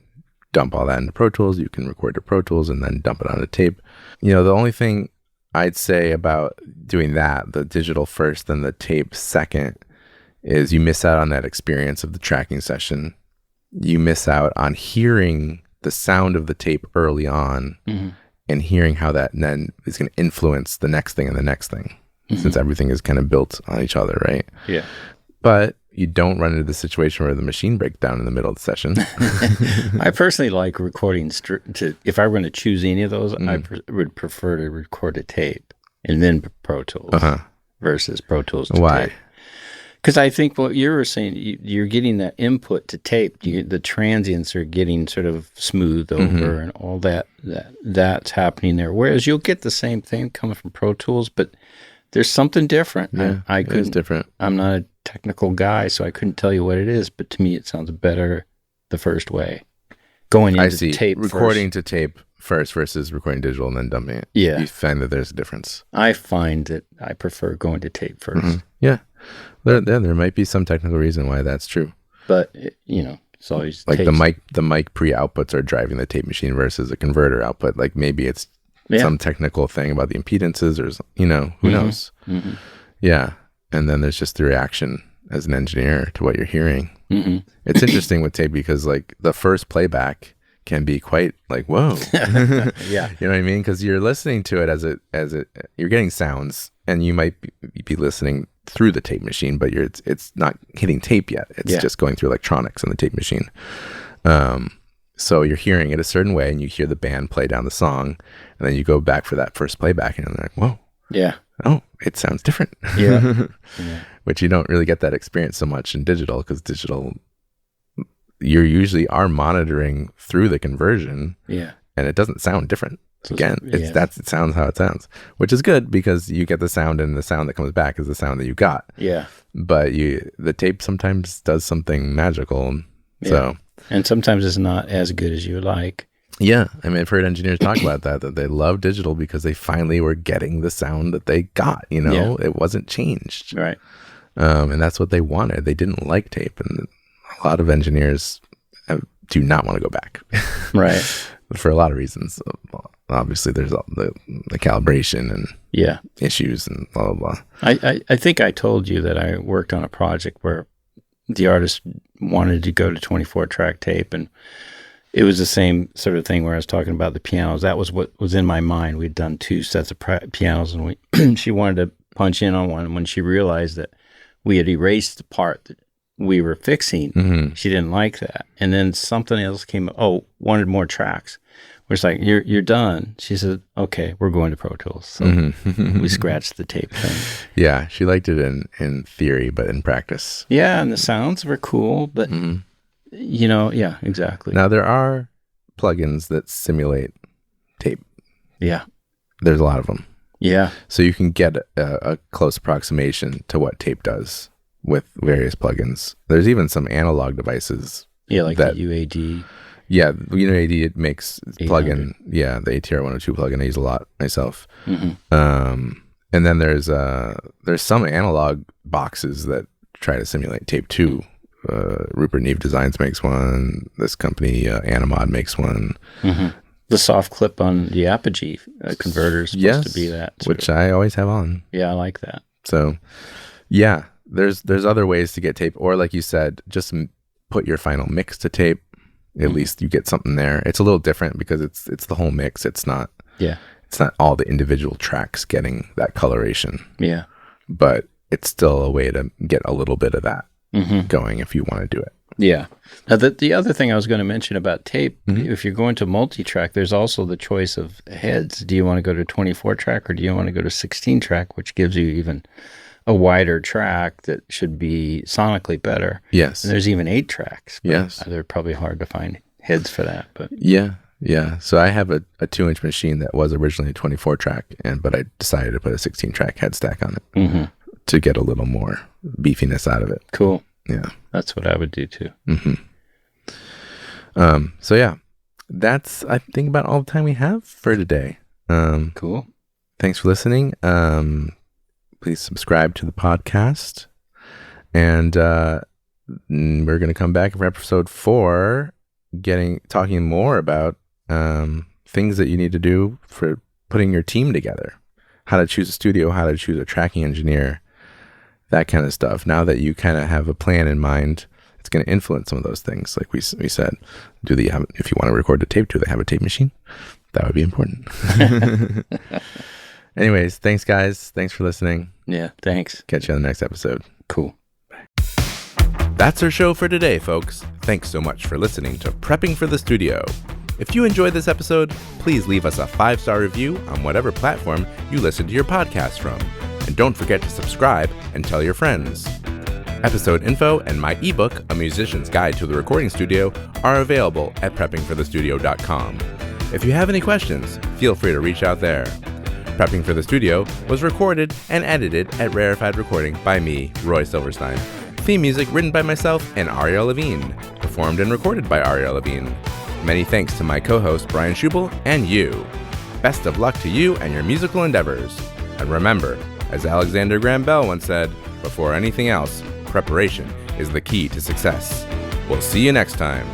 dump all that into Pro Tools. You can record to Pro Tools and then dump it onto tape. You know, the only thing I'd say about doing that, the digital first, then the tape second, is you miss out on that experience of the tracking session. You miss out on hearing the sound of the tape early on and hearing how that then is going to influence the next thing and the next thing. Since everything is kind of built on each other, right? Yeah. But you don't run into the situation where the machine breaks down in the middle of the session. I personally like recording if I were going to choose any of those, I would prefer to record a tape and then Pro Tools versus Pro Tools to Why? tape. Because I think what you were saying, you're getting that input to tape. The transients are getting sort of smoothed over and all that's happening there. Whereas you'll get the same thing coming from Pro Tools, but there's something different. Yeah, it is different. I'm not a technical guy, so I couldn't tell you what it is, but to me it sounds better the first way. Going into tape recording first. to tape first versus recording digital and then dumping it. Yeah. You find that there's a difference. I find that I prefer going to tape first. Yeah. There might be some technical reason why that's true. But, it's always like the mic pre-outputs are driving the tape machine versus a converter output. Like maybe it's some technical thing about the impedances or, who knows? Yeah. And then there's just the reaction as an engineer to what you're hearing. It's interesting with tape because like the first playback can be quite like, whoa. Yeah. You know what I mean? Because you're listening to it as you're getting sounds and you might be listening through the tape machine, but it's not hitting tape yet. It's just going through electronics on the tape machine. So you're hearing it a certain way and you hear the band play down the song and then you go back for that first playback and you're like, whoa. Yeah. Oh, it sounds different. Yeah. Which you don't really get that experience so much in digital because digital, you usually are monitoring through the conversion. Yeah. And it doesn't sound different. So Again, it sounds how it sounds, which is good because you get the sound and the sound that comes back is the sound that you got. Yeah. But the tape sometimes does something magical. So. And sometimes it's not as good as you would like. Yeah. I mean, I've heard engineers talk about that they love digital because they finally were getting the sound that they got, It wasn't changed. Right. And that's what they wanted. They didn't like tape. And a lot of engineers do not want to go back. Right. For a lot of reasons. Obviously, there's all the calibration and issues and blah, blah, blah. I think I told you that I worked on a project where the artist wanted to go to 24-track tape, and it was the same sort of thing where I was talking about the pianos. That was what was in my mind. We'd done 2 sets of pianos, and she wanted to punch in on one. When she realized that we had erased the part that we were fixing, she didn't like that. And then something else came up. Oh, wanted more tracks. We're just like, you're done. She said, okay, we're going to Pro Tools. So we scratched the tape thing. Yeah, she liked it in theory, but in practice. Yeah, and the sounds were cool, but, yeah, exactly. Now, there are plugins that simulate tape. Yeah. There's a lot of them. Yeah. So you can get a close approximation to what tape does. with various plugins. There's even some analog devices. Yeah, like that, the UAD. Yeah, UAD, it makes 800. plugin. Yeah, the ATR 102 plugin I use a lot myself. Mm-hmm. And then there's some analog boxes that try to simulate tape too. Rupert Neve Designs makes one. This company, Animod, makes one. Mm-hmm. The soft clip on the Apogee converter is supposed to be that too. Which I always have on. Yeah, I like that. So, yeah, there's other ways to get tape, or like you said, just put your final mix to tape. At least you get something there. It's a little different because it's the whole mix. It's not all the individual tracks getting that coloration. Yeah, but it's still a way to get a little bit of that going if you want to do it. Yeah. Now, the other thing I was going to mention about tape, if you're going to multi-track, there's also the choice of heads. Do you want to go to 24-track or do you want to go to 16-track, which gives you even a wider track that should be sonically better. Yes. And there's even 8 tracks. Yes. They're probably hard to find heads for that. But yeah. So I have a 2-inch machine that was originally a 24-track, but I decided to put a 16-track head stack on it to get a little more beefiness out of it. Cool. Yeah. That's what I would do too. So yeah, that's, I think, about all the time we have for today. Cool. Thanks for listening. Please subscribe to the podcast, and we're going to come back for episode 4, talking more about things that you need to do for putting your team together, how to choose a studio, how to choose a tracking engineer, that kind of stuff. Now that you kind of have a plan in mind, it's going to influence some of those things. Like we said, if you want to record the tape, do they have a tape machine? That would be important. Anyways, thanks guys. Thanks for listening. Yeah, thanks. Catch you on the next episode. Cool. That's our show for today, folks. Thanks so much for listening to Prepping for the Studio. If you enjoyed this episode, please leave us a 5-star review on whatever platform you listen to your podcast from. And don't forget to subscribe and tell your friends. Episode info and my ebook, A Musician's Guide to the Recording Studio, are available at preppingforthestudio.com. If you have any questions, feel free to reach out there. Prepping for the Studio was recorded and edited at Rarefied Recording by me, Roy Silverstein. Theme music written by myself and Ariel Levine. Performed and recorded by Ariel Levine. Many thanks to my co-host Brian Schubel and you. Best of luck to you and your musical endeavors. And remember, as Alexander Graham Bell once said, before anything else, preparation is the key to success. We'll see you next time.